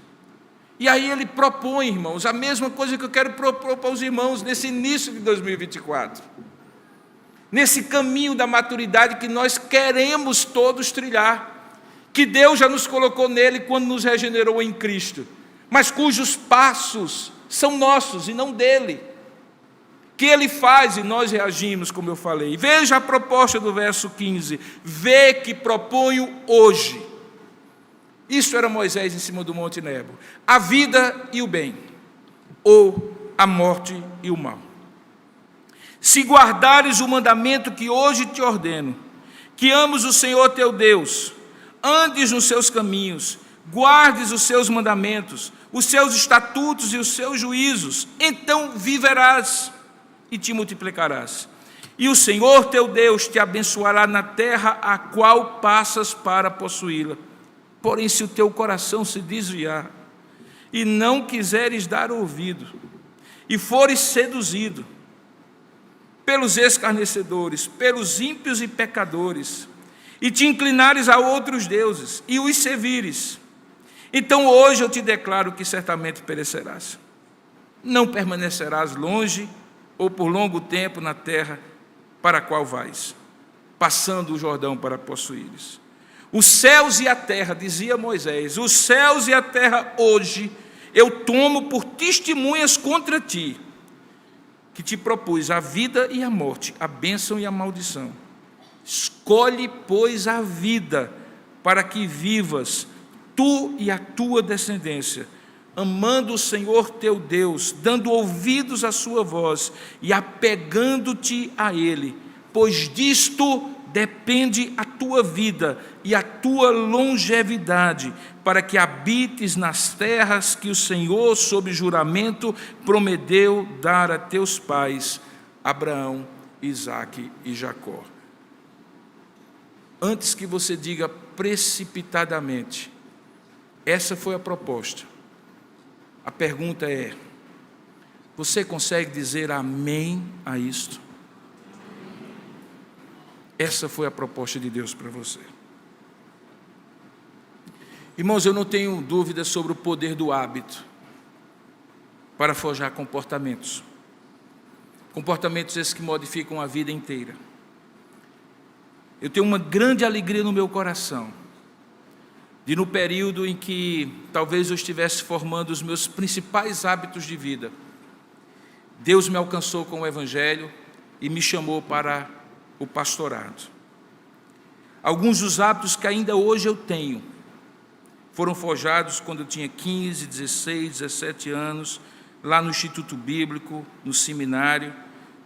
E aí ele propõe, irmãos, a mesma coisa que eu quero propor para os irmãos nesse início de 2024, nesse caminho da maturidade que nós queremos todos trilhar, que Deus já nos colocou nele quando nos regenerou em Cristo, mas cujos passos são nossos e não dele, que ele faz e nós reagimos, como eu falei. Veja a proposta do verso 15: vê que proponho hoje. Isso era Moisés em cima do Monte Nebo: a vida e o bem, ou a morte e o mal. Se guardares o mandamento que hoje te ordeno, que ames o Senhor teu Deus, andes nos seus caminhos, guardes os seus mandamentos, os seus estatutos e os seus juízos, então viverás e te multiplicarás. E o Senhor teu Deus te abençoará na terra a qual passas para possuí-la. Porém, se o teu coração se desviar e não quiseres dar ouvido, e fores seduzido pelos escarnecedores, pelos ímpios e pecadores, e te inclinares a outros deuses, e os servires, então hoje eu te declaro que certamente perecerás. Não permanecerás longe, ou por longo tempo na terra para a qual vais, passando o Jordão para possuíres. Os céus e a terra, dizia Moisés, os céus e a terra hoje eu tomo por testemunhas contra ti, que te propus a vida e a morte, a bênção e a maldição. Escolhe, pois, a vida, para que vivas, tu e a tua descendência, amando o Senhor teu Deus, dando ouvidos à sua voz e apegando-te a Ele, pois disto depende a tua vida e a tua longevidade, para que habites nas terras que o Senhor, sob juramento, prometeu dar a teus pais, Abraão, Isaque e Jacó. Antes que você diga precipitadamente, essa foi a proposta. A pergunta é: você consegue dizer amém a isto? Essa foi a proposta de Deus para você. Irmãos, eu não tenho dúvida sobre o poder do hábito para forjar comportamentos. Comportamentos esses que modificam a vida inteira. Eu tenho uma grande alegria no meu coração de, no período em que talvez eu estivesse formando os meus principais hábitos de vida, Deus me alcançou com o Evangelho e me chamou para o pastorado. Alguns dos hábitos que ainda hoje eu tenho foram forjados quando eu tinha 15, 16, 17 anos, lá no Instituto Bíblico, no seminário,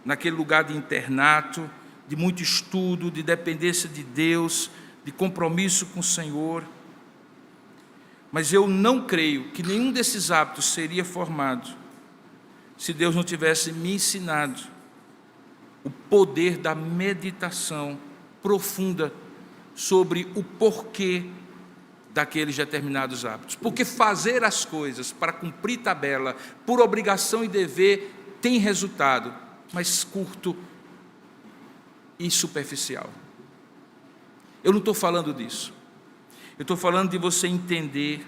naquele lugar de internato, de muito estudo, de dependência de Deus, de compromisso com o Senhor. Mas eu não creio que nenhum desses hábitos seria formado se Deus não tivesse me ensinado o poder da meditação profunda sobre o porquê daqueles determinados hábitos. Porque fazer as coisas para cumprir tabela, por obrigação e dever, tem resultado, mas curto e superficial. Eu não estou falando disso. Eu estou falando de você entender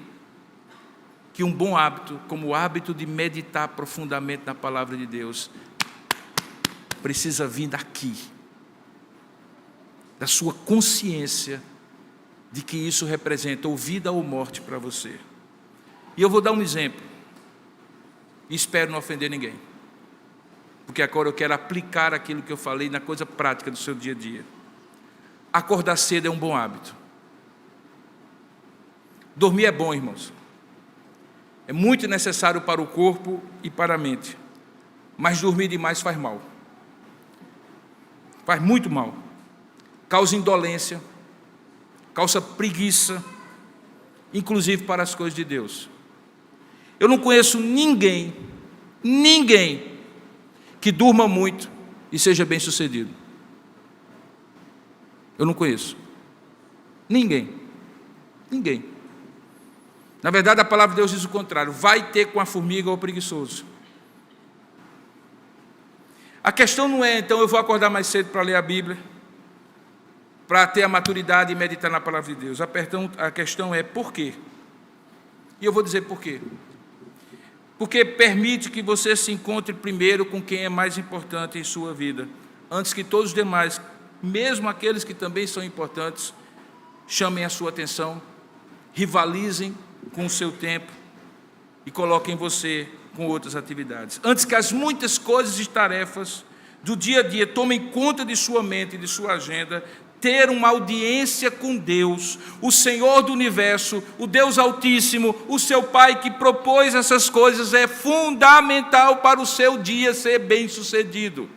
que um bom hábito, como o hábito de meditar profundamente na palavra de Deus, precisa vir daqui, da sua consciência de que isso representa ou vida ou morte para você. E eu vou dar um exemplo, e espero não ofender ninguém, porque agora eu quero aplicar aquilo que eu falei na coisa prática do seu dia a dia. Acordar cedo é um bom hábito. Dormir é bom, irmãos. É muito necessário para o corpo e para a mente. Mas dormir demais faz mal. Faz muito mal. Causa indolência, causa preguiça, inclusive para as coisas de Deus. Eu não conheço ninguém que durma muito e seja bem-sucedido. Eu não conheço. Ninguém. Na verdade, a palavra de Deus diz o contrário. Vai ter com a formiga ou o preguiçoso. A questão não é, então, eu vou acordar mais cedo para ler a Bíblia, para ter a maturidade e meditar na palavra de Deus. A questão é por quê? E eu vou dizer por quê. Porque permite que você se encontre primeiro com quem é mais importante em sua vida, antes que todos os demais, mesmo aqueles que também são importantes, chamem a sua atenção, rivalizem com o seu tempo e coloquem você com outras atividades. Antes que as muitas coisas e tarefas do dia a dia tomem conta de sua mente e de sua agenda, ter uma audiência com Deus, o Senhor do Universo, o Deus Altíssimo, o seu Pai que propôs essas coisas, é fundamental para o seu dia ser bem-sucedido.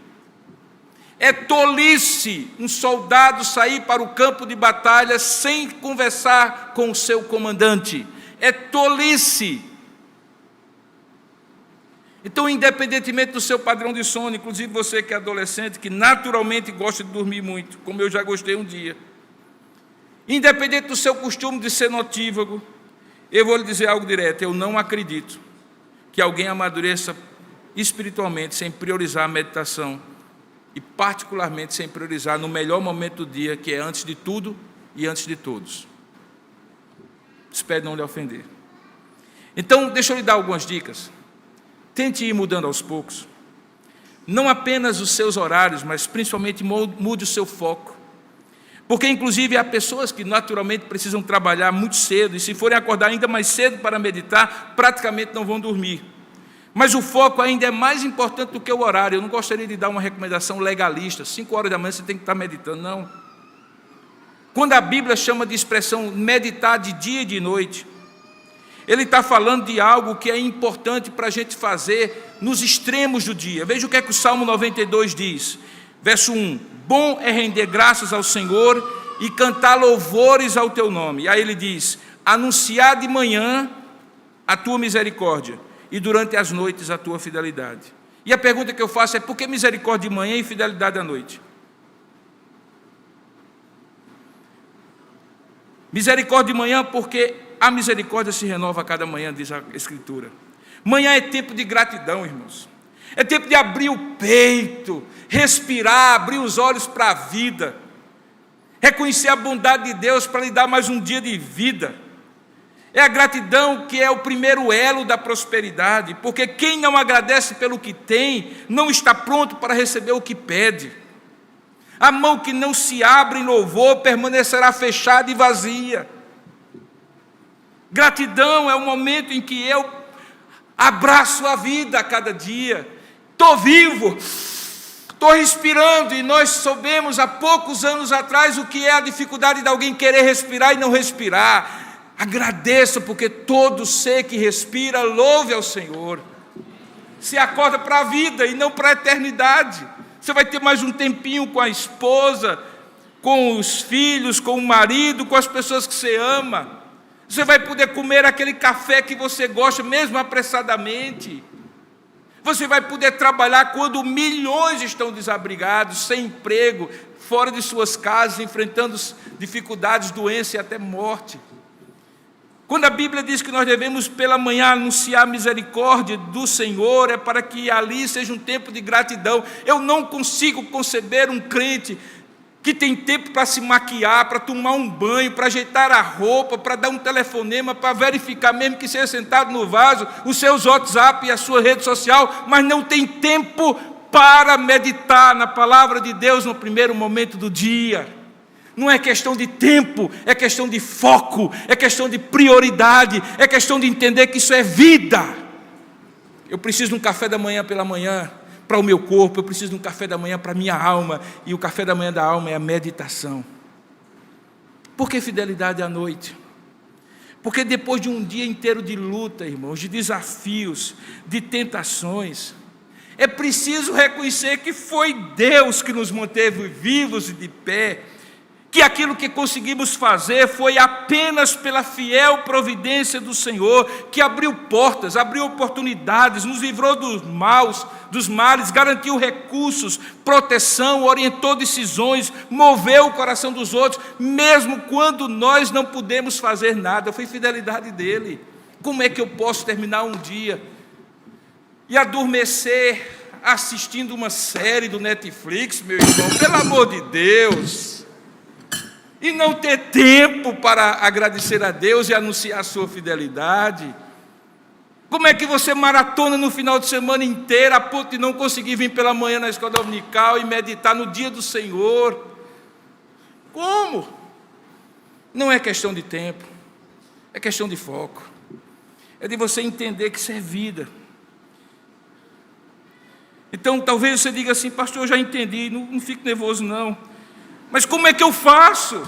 É tolice um soldado sair para o campo de batalha sem conversar com o seu comandante. É tolice. Então, independentemente do seu padrão de sono, inclusive você que é adolescente, que naturalmente gosta de dormir muito, como eu já gostei um dia, independente do seu costume de ser notívago, eu vou lhe dizer algo direto: eu não acredito que alguém amadureça espiritualmente sem priorizar a meditação, e particularmente sem priorizar no melhor momento do dia, que é antes de tudo e antes de todos. Espero não lhe ofender. Então, deixa eu lhe dar algumas dicas. Tente ir mudando aos poucos. Não apenas os seus horários, mas principalmente mude o seu foco. Porque, inclusive, há pessoas que naturalmente precisam trabalhar muito cedo, e se forem acordar ainda mais cedo para meditar, praticamente não vão dormir. Mas o foco ainda é mais importante do que o horário. Eu não gostaria de dar uma recomendação legalista: 5 horas da manhã você tem que estar meditando, não. Quando a Bíblia chama de expressão meditar de dia e de noite, ele está falando de algo que é importante para a gente fazer nos extremos do dia. Veja o que é que o Salmo 92 diz. Verso 1: bom é render graças ao Senhor e cantar louvores ao teu nome. E aí ele diz: anunciar de manhã a tua misericórdia e durante as noites a tua fidelidade. E a pergunta que eu faço é: por que misericórdia de manhã e fidelidade à noite? Misericórdia de manhã porque a misericórdia se renova a cada manhã, diz a Escritura. Manhã é tempo de gratidão, irmãos. É tempo de abrir o peito, respirar, abrir os olhos para a vida, reconhecer a bondade de Deus para lhe dar mais um dia de vida. É a gratidão que é o primeiro elo da prosperidade, porque quem não agradece pelo que tem, não está pronto para receber o que pede. A mão que não se abre em louvor permanecerá fechada e vazia. Gratidão é o momento em que eu abraço a vida a cada dia. Estou vivo, estou respirando, e nós soubemos há poucos anos atrás o que é a dificuldade de alguém querer respirar e não respirar. Agradeça, porque todo ser que respira louve ao Senhor. Se acorda para a vida e não para a eternidade. Você vai ter mais um tempinho com a esposa, com os filhos, com o marido, com as pessoas que você ama. Você vai poder comer aquele café que você gosta, mesmo apressadamente. Você vai poder trabalhar quando milhões estão desabrigados, sem emprego, fora de suas casas, enfrentando dificuldades, doença e até morte. Quando a Bíblia diz que nós devemos pela manhã anunciar a misericórdia do Senhor, é para que ali seja um tempo de gratidão. Eu não consigo conceber um crente que tem tempo para se maquiar, para tomar um banho, para ajeitar a roupa, para dar um telefonema, para verificar, mesmo que seja sentado no vaso, os seus WhatsApp e a sua rede social, mas não tem tempo para meditar na palavra de Deus no primeiro momento do dia. Não é questão de tempo, é questão de foco, é questão de prioridade, é questão de entender que isso é vida. Eu preciso de um café da manhã pela manhã, para o meu corpo, eu preciso de um café da manhã para a minha alma, e o café da manhã da alma é a meditação. Por que fidelidade à noite? Porque depois de um dia inteiro de luta, irmãos, de desafios, de tentações, é preciso reconhecer que foi Deus que nos manteve vivos e de pé, que aquilo que conseguimos fazer foi apenas pela fiel providência do Senhor, que abriu portas, abriu oportunidades, nos livrou dos males, garantiu recursos, proteção, orientou decisões, moveu o coração dos outros, mesmo quando nós não pudemos fazer nada. Foi fidelidade dele. Como é que eu posso terminar um dia e adormecer assistindo uma série do Netflix, meu irmão? Pelo amor de Deus! E não ter tempo para agradecer a Deus e anunciar a sua fidelidade? Como é que você maratona no final de semana inteiro, a ponto de não conseguir vir pela manhã na escola dominical e meditar no dia do Senhor? Como? Não é questão de tempo, é questão de foco. É de você entender que isso é vida. Então, talvez você diga assim: pastor, eu já entendi, não fique nervoso não. Mas como é que eu faço?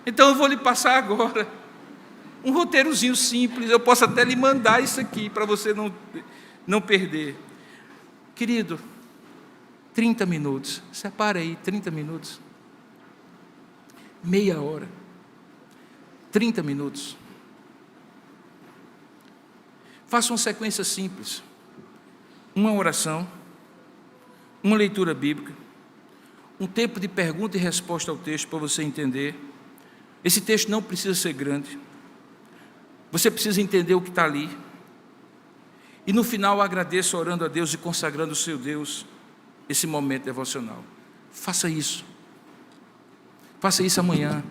Então eu vou lhe passar agora um roteirozinho simples. Eu posso até lhe mandar isso aqui para você não perder. Querido, 30 minutos. Separa aí, 30 minutos. Meia hora. 30 minutos. Faça uma sequência simples. Uma oração, uma leitura bíblica, um tempo de pergunta e resposta ao texto para você entender. Esse texto não precisa ser grande. Você precisa entender o que está ali. E no final agradeça orando a Deus e consagrando o seu Deus esse momento devocional. Faça isso. Faça isso amanhã,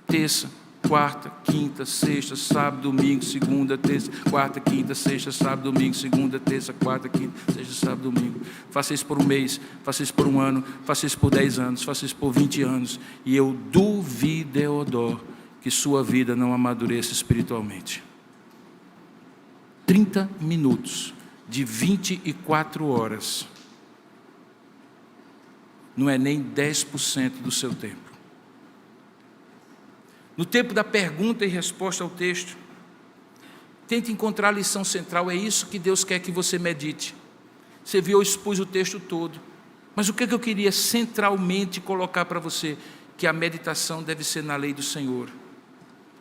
terça, quarta, quinta, sexta, sábado, domingo, segunda, terça, quarta, quinta, sexta, sábado, domingo, segunda, terça, quarta, quinta, sexta, sábado, domingo. Faça isso por um mês, faça isso por um ano, faça isso por 10 anos, faça isso por 20 anos. E eu duvido que sua vida não amadureça espiritualmente. 30 minutos de 24 horas. Não é nem 10% do seu tempo. No tempo da pergunta e resposta ao texto, tente encontrar a lição central. É isso que Deus quer que você medite. Você viu, eu expus o texto todo. Mas o que eu queria centralmente colocar para você? Que a meditação deve ser na lei do Senhor.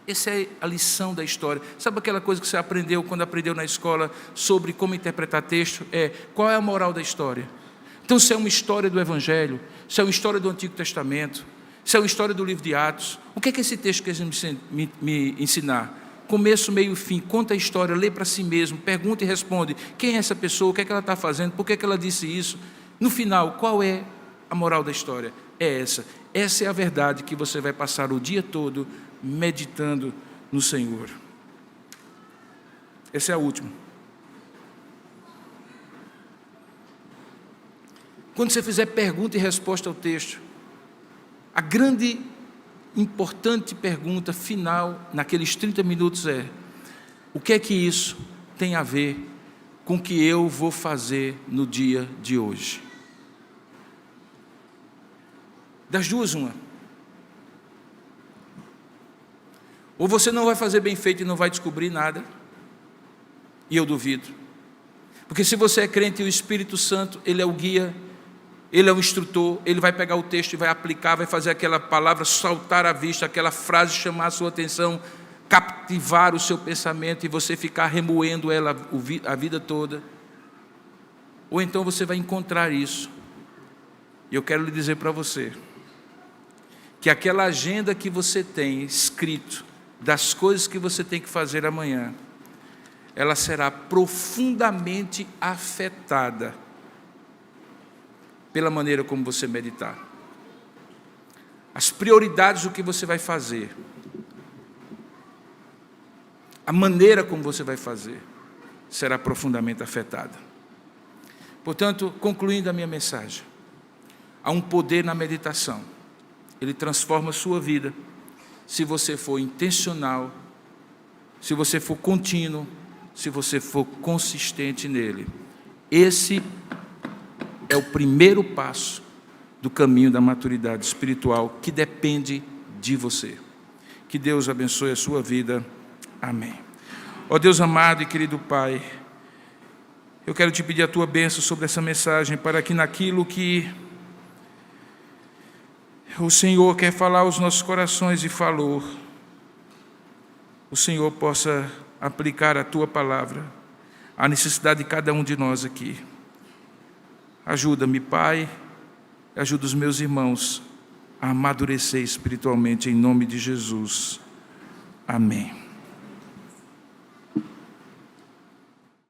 Essa é a lição da história. Sabe aquela coisa que você aprendeu quando aprendeu na escola sobre como interpretar texto? Qual é a moral da história? Então, se é uma história do Evangelho, se é uma história do Antigo Testamento, se é uma história do livro de Atos, o que é que esse texto quer me ensinar? Começo, meio e fim, conta a história, lê para si mesmo, pergunta e responde. Quem é essa pessoa? O que é que ela está fazendo? Por que é que ela disse isso? No final, qual é a moral da história? É essa. Essa é a verdade que você vai passar o dia todo meditando no Senhor. Essa é a última. Quando você fizer pergunta e resposta ao texto, a grande, importante pergunta final, naqueles 30 minutos o que é que isso tem a ver com o que eu vou fazer no dia de hoje? Das duas, uma. Ou você não vai fazer bem feito e não vai descobrir nada, e eu duvido. Porque se você é crente e o Espírito Santo, Ele é o guia, Ele é o instrutor, Ele vai pegar o texto e vai aplicar, vai fazer aquela palavra saltar à vista, aquela frase chamar a sua atenção, captivar o seu pensamento e você ficar remoendo ela a vida toda. Ou então você vai encontrar isso. E eu quero lhe dizer para você, que aquela agenda que você tem escrito, das coisas que você tem que fazer amanhã, ela será profundamente afetada pela maneira como você meditar. As prioridades do que você vai fazer, a maneira como você vai fazer, será profundamente afetada. Portanto, concluindo a minha mensagem, há um poder na meditação. Ele transforma a sua vida, se você for intencional, se você for contínuo, se você for consistente nele. Esse é o primeiro passo do caminho da maturidade espiritual, que depende de você. Que Deus abençoe a sua vida. Amém. Ó Deus amado e querido Pai, eu quero te pedir a tua bênção sobre essa mensagem, para que naquilo que o Senhor quer falar aos nossos corações e falou, o Senhor possa aplicar a tua palavra à necessidade de cada um de nós aqui. Ajuda-me, Pai, ajuda os meus irmãos a amadurecer espiritualmente, em nome de Jesus. Amém.